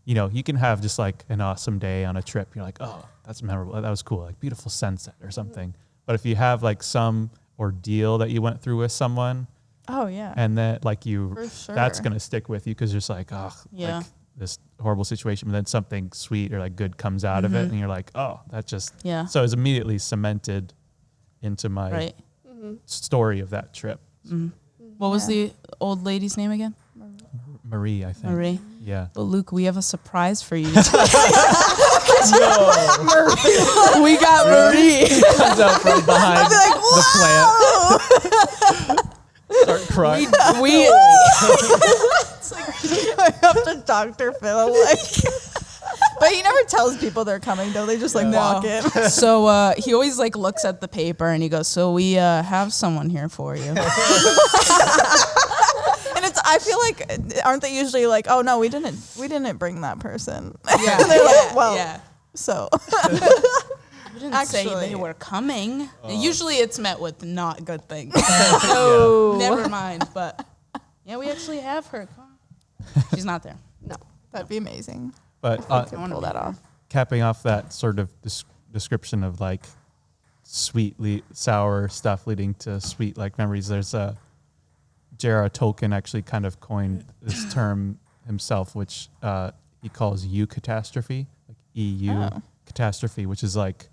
Speaker 3: you know, you can have just like an awesome day on a trip. You're like, oh, that's memorable. That was cool. Like beautiful sunset or something. But if you have like some ordeal that you went through with someone,
Speaker 2: Oh yeah.
Speaker 3: and that like you,
Speaker 2: For sure.
Speaker 3: that's going to stick with you because you're just like, oh,
Speaker 4: Yeah.
Speaker 3: like this horrible situation, but then something sweet or like good comes out of it. And you're like, oh, that just,
Speaker 4: Yeah.
Speaker 3: So it's immediately cemented into my
Speaker 4: Right.
Speaker 3: story of that trip.
Speaker 4: What was the old lady's name again?
Speaker 3: Marie, I think.
Speaker 4: Marie.
Speaker 3: Yeah.
Speaker 4: Well, Luke, we have a surprise for you. We got Marie.
Speaker 3: Comes out from behind the plant. Start crying.
Speaker 4: We
Speaker 2: It's like going up to Dr. Phil, like. But he never tells people they're coming, though. They just like walk in.
Speaker 4: So he always like looks at the paper and he goes, "So we have someone here for you."
Speaker 2: And I feel like, aren't they usually like, oh no, we didn't bring that person.
Speaker 4: Yeah.
Speaker 2: They're like, well,
Speaker 4: yeah.
Speaker 2: so.
Speaker 4: We didn't say
Speaker 2: Actually-
Speaker 4: they were coming. Usually it's met with not good things.
Speaker 1: Oh.
Speaker 4: Never mind. But yeah, we actually have her. She's not there.
Speaker 1: No.
Speaker 2: That'd be amazing.
Speaker 3: But
Speaker 2: I could pull that off.
Speaker 3: capping off that sort of description of like sweetly sour stuff leading to sweet like memories, there's a J.R.R. Tolkien actually kind of coined this term himself, which he calls eucatastrophe, like EU catastrophe, which is like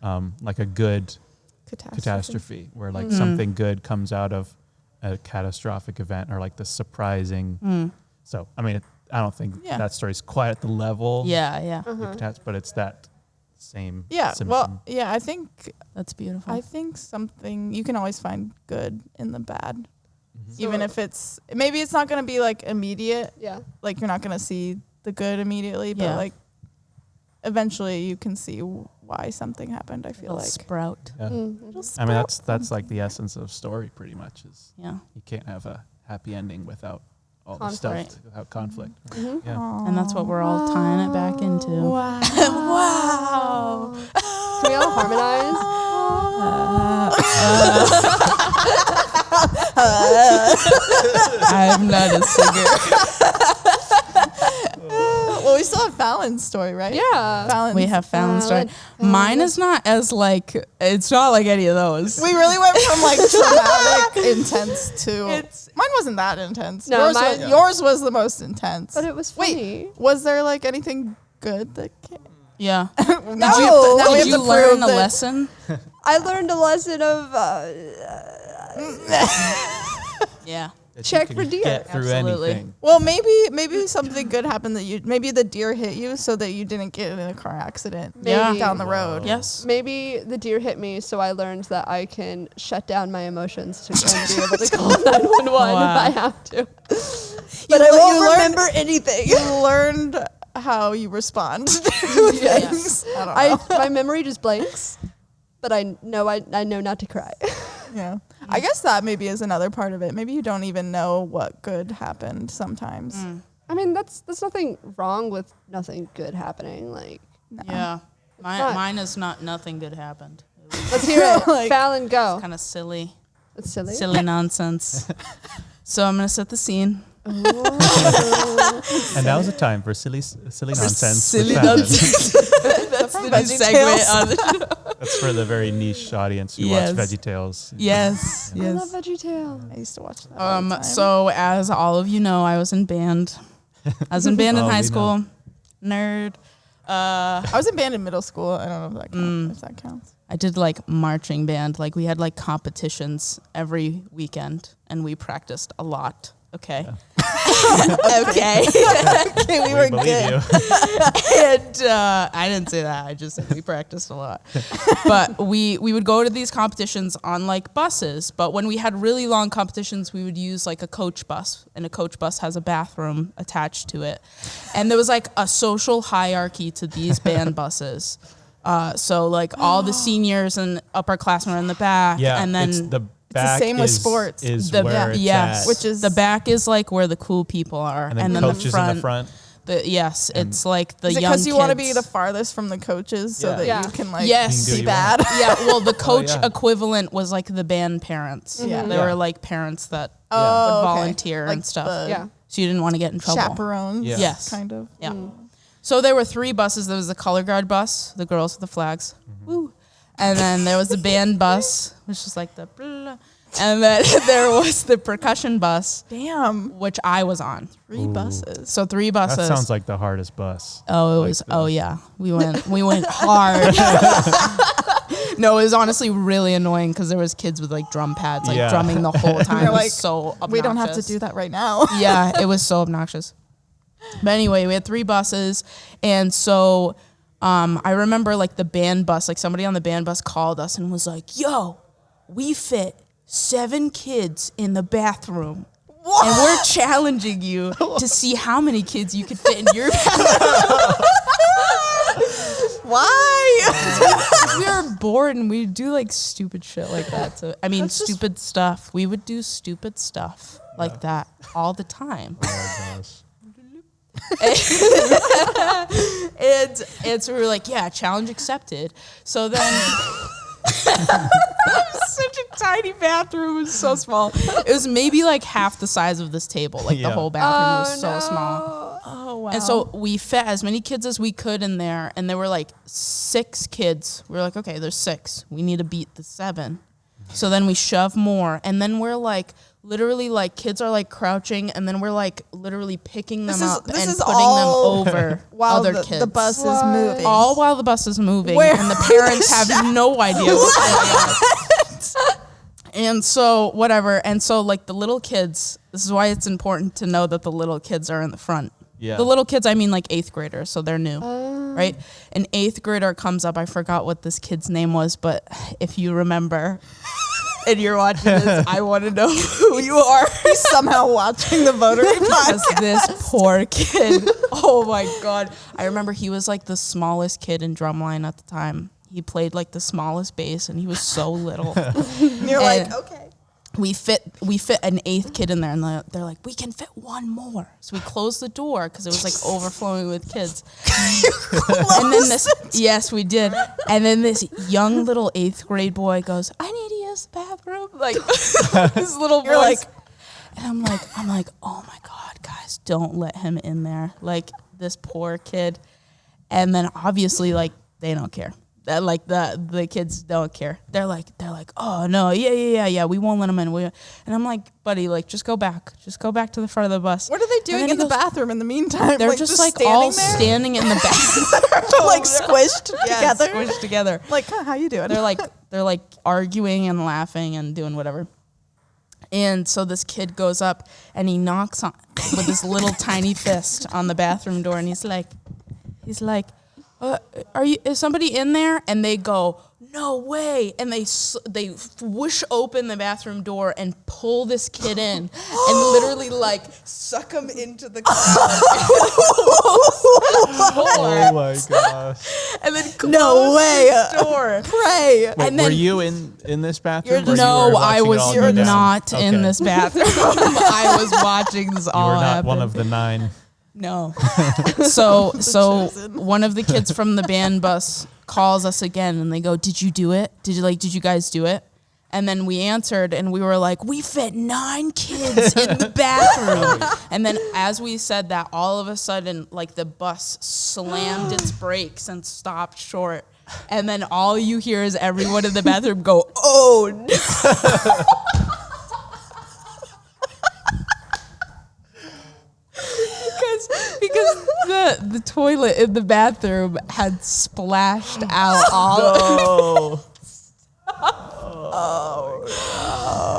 Speaker 3: a good catastrophe where like something good comes out of a catastrophic event or like the surprising. So, I mean, I don't think that story's quite at the level.
Speaker 4: Yeah, yeah.
Speaker 3: But it's that same
Speaker 2: Yeah.
Speaker 3: symptom.
Speaker 2: Well, yeah. I think
Speaker 4: That's beautiful.
Speaker 2: something you can always find good in the bad, even if it's maybe it's not going to be like immediate.
Speaker 1: Yeah.
Speaker 2: Like you're not going to see the good immediately, but
Speaker 4: Yeah.
Speaker 2: like eventually you can see why something happened. I feel
Speaker 4: It'll
Speaker 2: like
Speaker 4: sprout.
Speaker 3: Yeah.
Speaker 2: It'll
Speaker 3: I mean,
Speaker 2: sprout.
Speaker 3: that's like the essence of story pretty much is
Speaker 4: Yeah.
Speaker 3: you can't have a happy ending without all the
Speaker 1: Conflict.
Speaker 3: stuff, without conflict.
Speaker 1: Mhm.
Speaker 3: Yeah.
Speaker 4: And that's what we're all tying it back into.
Speaker 2: Wow.
Speaker 4: Wow.
Speaker 1: Can we all harmonize?
Speaker 4: I'm not a singer.
Speaker 2: Well, we still have Falin's story, right?
Speaker 1: Yeah.
Speaker 2: Falin's.
Speaker 4: We have Falin story. Mine is not as like, it's not like any of those.
Speaker 2: We really went from like traumatic, intense to.
Speaker 1: It's-
Speaker 2: Mine wasn't that intense.
Speaker 1: No,
Speaker 2: Yours was the most intense.
Speaker 1: But it was funny.
Speaker 2: Wait, was there like anything good that came?
Speaker 4: Yeah.
Speaker 2: Now we have to, now we
Speaker 4: Did
Speaker 2: have
Speaker 4: you
Speaker 2: to
Speaker 4: learn
Speaker 2: prove
Speaker 4: a
Speaker 2: that-
Speaker 4: lesson?
Speaker 1: I learned a lesson of
Speaker 4: Yeah.
Speaker 3: That you
Speaker 1: Check
Speaker 3: can
Speaker 1: for deer.
Speaker 3: Get through
Speaker 4: Absolutely.
Speaker 3: anything.
Speaker 2: Well, maybe something good happened that maybe the deer hit you so that you didn't get in a car accident
Speaker 4: Yeah.
Speaker 2: down the road.
Speaker 4: Yes.
Speaker 1: maybe the deer hit me, so I learned that I can shut down my emotions to go and be able to call 911
Speaker 4: Wow.
Speaker 1: if I have to. But I
Speaker 2: you
Speaker 1: won't
Speaker 2: learned-
Speaker 1: remember anything.
Speaker 2: You learned how you respond to things. I don't know.
Speaker 1: My memory just blanks, but I know not to cry.
Speaker 2: Yeah. I guess that maybe is another part of it. Maybe you don't even know what good happened sometimes.
Speaker 1: I mean, that's nothing wrong with nothing good happening. Like,
Speaker 4: Yeah.
Speaker 1: not-
Speaker 4: Mine is not nothing good happened.
Speaker 1: let's hear it.
Speaker 2: Like-
Speaker 1: Fallon, go.
Speaker 4: Kind of silly.
Speaker 1: It's silly.
Speaker 4: Silly nonsense. So I'm going to set the scene.
Speaker 3: And now's the time for silly nonsense.
Speaker 4: Silly
Speaker 3: with Fallon.
Speaker 4: nonsense. That's the new
Speaker 2: Veggie
Speaker 4: segment
Speaker 2: Tales.
Speaker 4: on the show.
Speaker 3: That's for the very niche audience who
Speaker 4: Yes.
Speaker 3: watch VeggieTales.
Speaker 4: Yes.
Speaker 1: I love
Speaker 4: Yes.
Speaker 1: VeggieTale.
Speaker 2: I used to watch that. all the time.
Speaker 4: So as all of you know, I was in band. I was in band in
Speaker 3: Oh,
Speaker 4: high
Speaker 3: we
Speaker 4: school. Nerd.
Speaker 2: I was in band in middle school. I don't know if that counts.
Speaker 4: I did like marching band. Like we had like competitions every weekend and we practiced a lot. Okay. Okay.
Speaker 2: Okay, we were
Speaker 3: believe
Speaker 2: good.
Speaker 3: you.
Speaker 4: And I didn't say that. I just said we practiced a lot. But we would go to these competitions on like buses. But when we had really long competitions, we would use like a coach bus. And a coach bus has a bathroom attached to it. And there was like a social hierarchy to these band buses. So like all the seniors and upperclassmen are in the back.
Speaker 3: Yeah,
Speaker 4: And then
Speaker 3: it's the back
Speaker 2: same with
Speaker 3: is-
Speaker 2: sports.
Speaker 3: Is
Speaker 4: the
Speaker 3: where it's
Speaker 4: yes,
Speaker 3: at.
Speaker 2: Which is
Speaker 4: the back is like where the cool people are.
Speaker 3: and then coaches in the front.
Speaker 4: It's like the
Speaker 2: Is it
Speaker 4: young kids.
Speaker 2: because you want to be the farthest from the coaches so that you can like
Speaker 4: be
Speaker 2: bad?
Speaker 4: Yeah, well, the coach equivalent was like the band parents.
Speaker 2: Yeah.
Speaker 4: They were like parents that would
Speaker 2: okay.
Speaker 4: volunteer
Speaker 2: Like
Speaker 4: and stuff.
Speaker 2: the
Speaker 4: So you didn't want to get in trouble.
Speaker 2: chaperones.
Speaker 3: Yeah.
Speaker 4: Yes.
Speaker 2: Kind of.
Speaker 4: Yeah. So there were 3 buses. There was the color guard bus, the girls with the flags. Woo. And then there was the band bus, which is like the blah. And then there was the percussion bus,
Speaker 2: Damn.
Speaker 4: which I was on.
Speaker 2: 3 buses.
Speaker 4: So 3 buses.
Speaker 3: That sounds like the hardest bus.
Speaker 4: Oh, it was. Oh, yeah. We went hard. No, it was honestly really annoying because there was kids with like drum pads, like drumming the whole time.
Speaker 2: You're
Speaker 4: It was
Speaker 2: like,
Speaker 4: so obnoxious.
Speaker 2: We don't have to do that right now.
Speaker 4: Yeah, it was so obnoxious. But anyway, we had 3 buses, and so I remember like the band bus, like somebody on the band bus called us and was like, "Yo, we fit 7 kids in the bathroom." What? And we're challenging you to see how many kids you could fit in your bathroom.
Speaker 2: Why?
Speaker 4: We were bored and we'd do like stupid shit like that. So I mean, stupid stuff. We would do stupid stuff like that all the time.
Speaker 3: Oh my gosh.
Speaker 4: And so we were like, yeah, challenge accepted. So then such a tiny bathroom. It was so small. It was maybe like half the size of this table. Like the whole bathroom was so small.
Speaker 2: Oh, wow.
Speaker 4: And so we fit as many kids as we could in there. And there were like 6 kids. We were like, okay, there's 6. We need to beat the 7. So then we shove more. And then we're like, literally like kids are like crouching. And then we're like literally picking them up and putting them over
Speaker 2: while
Speaker 4: other
Speaker 2: the
Speaker 4: kids.
Speaker 2: bus is moving.
Speaker 4: All while the bus is moving.
Speaker 2: Where
Speaker 4: And the parents have no idea what's going on. And so whatever. And so like the little kids, this is why it's important to know that the little kids are in the front.
Speaker 3: Yeah.
Speaker 4: The little kids, I mean like 8th graders, so they're new, right? An 8th grader comes up. I forgot what this kid's name was, but if you remember and you're watching this, I want to know who you are.
Speaker 2: He's somehow watching the Votary Podcast.
Speaker 4: This poor kid. Oh my God. I remember he was like the smallest kid in drumline at the time. He played like the smallest bass and he was so little.
Speaker 2: And you're like, okay.
Speaker 4: We fit an 8th kid in there, and they're like, we can fit 1 more. So we closed the door because it was like overflowing with kids. And then yes, we did. And then this young little 8th grade boy goes, I need to use the bathroom. Like this little boy.
Speaker 2: Like,
Speaker 4: and I'm like, oh my God, guys, don't let him in there. Like this poor kid. And then obviously like they don't care. That like the kids don't care. They're like, oh no, yeah, we won't let them in. And I'm like, buddy, like just go back to the front of the bus.
Speaker 2: what are they doing in the bathroom in the meantime?
Speaker 4: They're just like all standing in the bathroom,
Speaker 2: like squished together.
Speaker 4: Squished together.
Speaker 2: Like, how you doing?
Speaker 4: They're like arguing and laughing and doing whatever. And so this kid goes up and he knocks on with his little tiny fist on the bathroom door, and he's like. Is somebody in there? And they go, no way. And they whoosh open the bathroom door and pull this kid in and literally like suck him into the crowd.
Speaker 3: Oh my gosh.
Speaker 4: And then close
Speaker 2: No way.
Speaker 4: the door.
Speaker 2: Pray.
Speaker 3: Wait,
Speaker 4: And then-
Speaker 3: were you in this bathroom? or you
Speaker 4: No,
Speaker 3: were
Speaker 4: I
Speaker 3: watching it
Speaker 4: was
Speaker 3: all go down?
Speaker 4: not in
Speaker 3: Okay.
Speaker 4: this bathroom. I was watching this
Speaker 3: You
Speaker 4: all
Speaker 3: were not
Speaker 4: happen.
Speaker 3: one of the 9.
Speaker 4: No. So
Speaker 2: chosen.
Speaker 4: one of the kids from the band bus calls us again and they go, did you do it? Did you guys do it? And then we answered and we were like, we fit 9 kids in the bathroom. And then as we said that, all of a sudden, like the bus slammed its brakes and stopped short. And then all you hear is everyone in the bathroom go, oh no. Because the toilet in the bathroom had splashed out all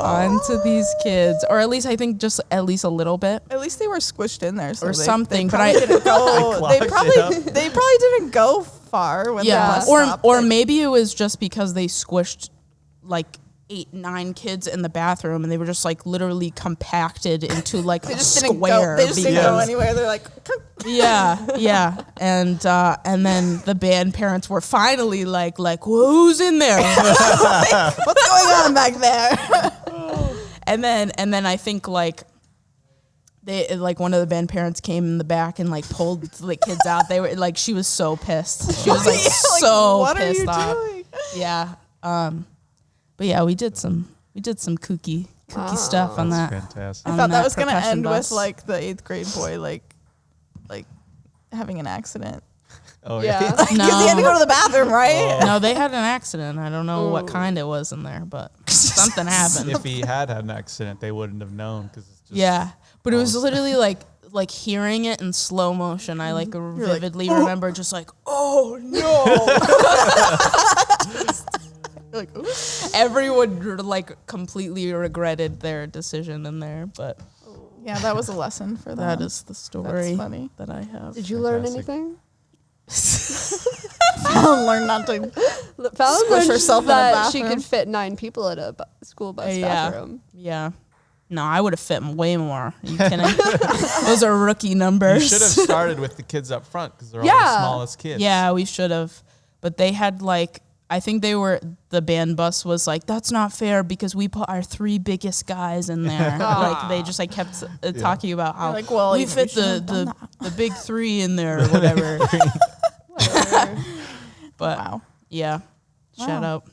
Speaker 4: onto these kids, or at least I think just at least a little bit.
Speaker 2: At least they were squished in there, so
Speaker 4: Or
Speaker 2: they,
Speaker 4: something,
Speaker 2: They
Speaker 4: but
Speaker 2: probably
Speaker 4: I-
Speaker 2: didn't go.
Speaker 3: I clogged it
Speaker 2: They probably didn't go far when the bus stopped.
Speaker 4: or
Speaker 2: Like,
Speaker 4: maybe it was just because they squished like 8-9 kids in the bathroom and they were just like literally compacted into like
Speaker 2: they
Speaker 4: a
Speaker 2: just didn't
Speaker 4: square.
Speaker 2: go. They just didn't go
Speaker 3: because-
Speaker 2: anywhere. They're like,
Speaker 4: Yeah. And then the band parents were finally like, who's in there?
Speaker 2: what's going on back there?
Speaker 4: And then I think like they like one of the band parents came in the back and like pulled the kids out. They were like, she was so pissed. She was like so
Speaker 2: what
Speaker 4: pissed
Speaker 2: are you
Speaker 4: off.
Speaker 2: doing?
Speaker 4: Yeah. But yeah, we did some kooky stuff on
Speaker 3: That's
Speaker 4: that.
Speaker 3: fantastic.
Speaker 2: I
Speaker 4: on
Speaker 2: thought that was gonna
Speaker 4: percussion
Speaker 2: end
Speaker 4: bus.
Speaker 2: with like the 8th grade boy like having an accident.
Speaker 3: Oh
Speaker 1: Yeah.
Speaker 3: yeah.
Speaker 2: Because he had to go to the bathroom, right?
Speaker 4: No, they had an accident. I don't know what kind it was in there, but something happened.
Speaker 3: If he had an accident, they wouldn't have known because it's just
Speaker 4: Yeah, but it was literally like hearing it in slow motion. I like vividly remember just like, oh no.
Speaker 2: You're like, ooh.
Speaker 4: Everyone like completely regretted their decision in there, but
Speaker 2: Yeah, that was a lesson for them.
Speaker 4: that is the story
Speaker 2: That's funny.
Speaker 4: that I have.
Speaker 1: Did you learn
Speaker 3: Fantastic.
Speaker 1: anything?
Speaker 2: Fallon learned not to.
Speaker 1: Fallon
Speaker 2: Squish
Speaker 1: learned
Speaker 2: herself in a
Speaker 1: that she
Speaker 2: bathroom.
Speaker 1: could fit 9 people at a school bus
Speaker 4: Yeah.
Speaker 1: bathroom.
Speaker 4: Yeah. No, I would have fit way more. Are you kidding? Those are rookie numbers.
Speaker 3: You should have started with the kids up front because they're all
Speaker 1: Yeah.
Speaker 3: the smallest kids.
Speaker 4: Yeah, we should have. But they had like, I think the band bus was like, that's not fair because we put our 3 biggest guys in there. Like they just like kept talking about how
Speaker 2: Like, well,
Speaker 4: we
Speaker 2: you know,
Speaker 4: fit
Speaker 2: we should've done
Speaker 4: the big 3 in there or whatever.
Speaker 1: Whatever.
Speaker 4: But
Speaker 2: Wow.
Speaker 4: yeah, shout
Speaker 2: Wow.
Speaker 4: out.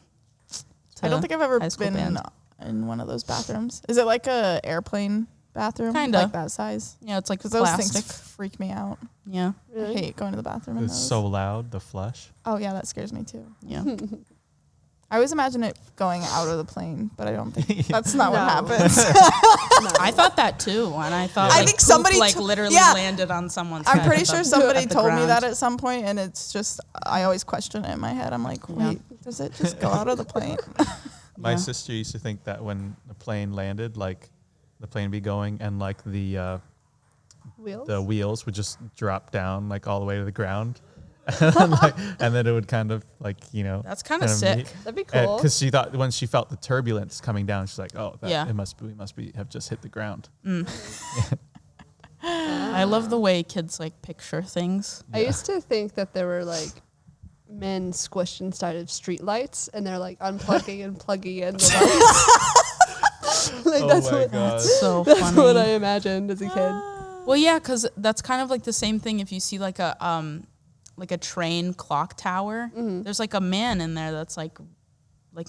Speaker 2: I don't think I've ever
Speaker 4: high school
Speaker 2: been
Speaker 4: band.
Speaker 2: in one of those bathrooms. Is it like a airplane bathroom?
Speaker 4: Kinda.
Speaker 2: Like that size?
Speaker 4: Yeah, it's like
Speaker 2: Because those
Speaker 4: plastic.
Speaker 2: things freak me out.
Speaker 4: Yeah,
Speaker 2: I hate going to the bathroom in
Speaker 3: It's
Speaker 2: those.
Speaker 3: so loud, the flush.
Speaker 2: Oh yeah, that scares me too.
Speaker 4: yeah.
Speaker 2: I always imagine it going out of the plane, but I don't think that's not what
Speaker 1: No.
Speaker 2: happens.
Speaker 4: I thought that too, and I thought
Speaker 2: I
Speaker 4: like,
Speaker 2: think
Speaker 4: poop,
Speaker 2: somebody
Speaker 4: like
Speaker 2: t-
Speaker 4: literally
Speaker 2: yeah.
Speaker 4: landed on someone's
Speaker 2: I'm
Speaker 4: head
Speaker 2: pretty
Speaker 4: at
Speaker 2: sure
Speaker 4: the-
Speaker 2: somebody
Speaker 4: at the
Speaker 2: told me
Speaker 4: ground.
Speaker 2: that at some point, and it's just I always question it in my head. I'm like, wait, does it just go out of the plane?
Speaker 3: My
Speaker 4: Yeah.
Speaker 3: sister used to think that when the plane landed, like the plane be going and like the
Speaker 1: Wheels?
Speaker 3: wheels would just drop down like all the way to the ground. and then it would kind of like, you know.
Speaker 4: That's kinda sick.
Speaker 1: That'd be cool.
Speaker 3: Because she thought when she felt the turbulence coming down, she's like, oh, that,
Speaker 4: Yeah.
Speaker 3: we must have just hit the ground.
Speaker 4: I love the way kids like picture things.
Speaker 1: I used to think that there were like men squished inside of street lights and they're like unplugging and plugging in the lights. Like
Speaker 3: Oh
Speaker 1: that's
Speaker 3: my
Speaker 1: what
Speaker 3: God.
Speaker 4: So
Speaker 1: that's
Speaker 4: funny.
Speaker 1: what I imagined as a kid.
Speaker 4: Well, yeah, because that's kind of like the same thing. If you see like a train clock tower, there's like a man in there that's like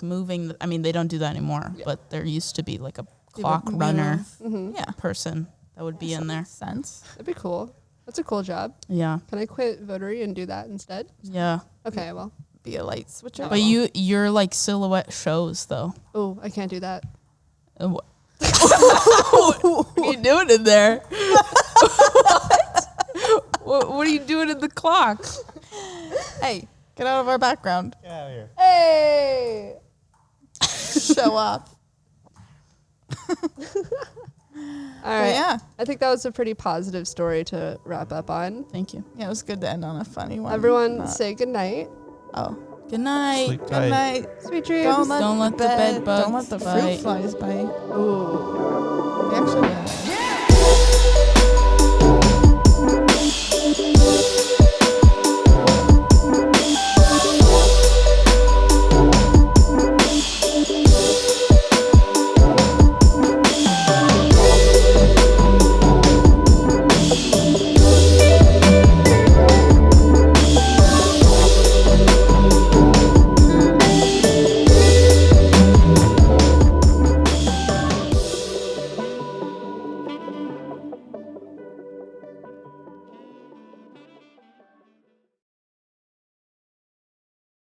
Speaker 4: moving. I mean, they don't do that anymore, but there used to be like a clock runner
Speaker 2: Yeah,
Speaker 4: person that would be in there.
Speaker 2: makes sense.
Speaker 1: That'd be cool. That's a cool job.
Speaker 4: Yeah,
Speaker 1: Can I quit Votary and do that instead?
Speaker 4: yeah.
Speaker 1: Okay, well.
Speaker 2: Be a light switcher.
Speaker 4: But you're like silhouette shows though.
Speaker 1: Oh, I can't do that.
Speaker 4: What are you doing in there? What are you doing in the clock?
Speaker 2: Hey, get out of our background.
Speaker 3: Get out of here.
Speaker 1: Hey!
Speaker 2: Show up.
Speaker 1: All right.
Speaker 2: yeah.
Speaker 1: I think that was a pretty positive story to wrap up on.
Speaker 4: Thank you.
Speaker 2: Yeah, it was good to end on a funny one.
Speaker 1: Everyone
Speaker 2: Not-
Speaker 1: say good night.
Speaker 2: Oh.
Speaker 4: Good night.
Speaker 3: Sleep
Speaker 2: Good
Speaker 3: tight.
Speaker 2: night.
Speaker 1: Sweet dreams.
Speaker 4: Don't let the bed bugs
Speaker 2: Don't let the
Speaker 4: bite.
Speaker 2: fruit flies bite.
Speaker 1: Ooh.
Speaker 2: They actually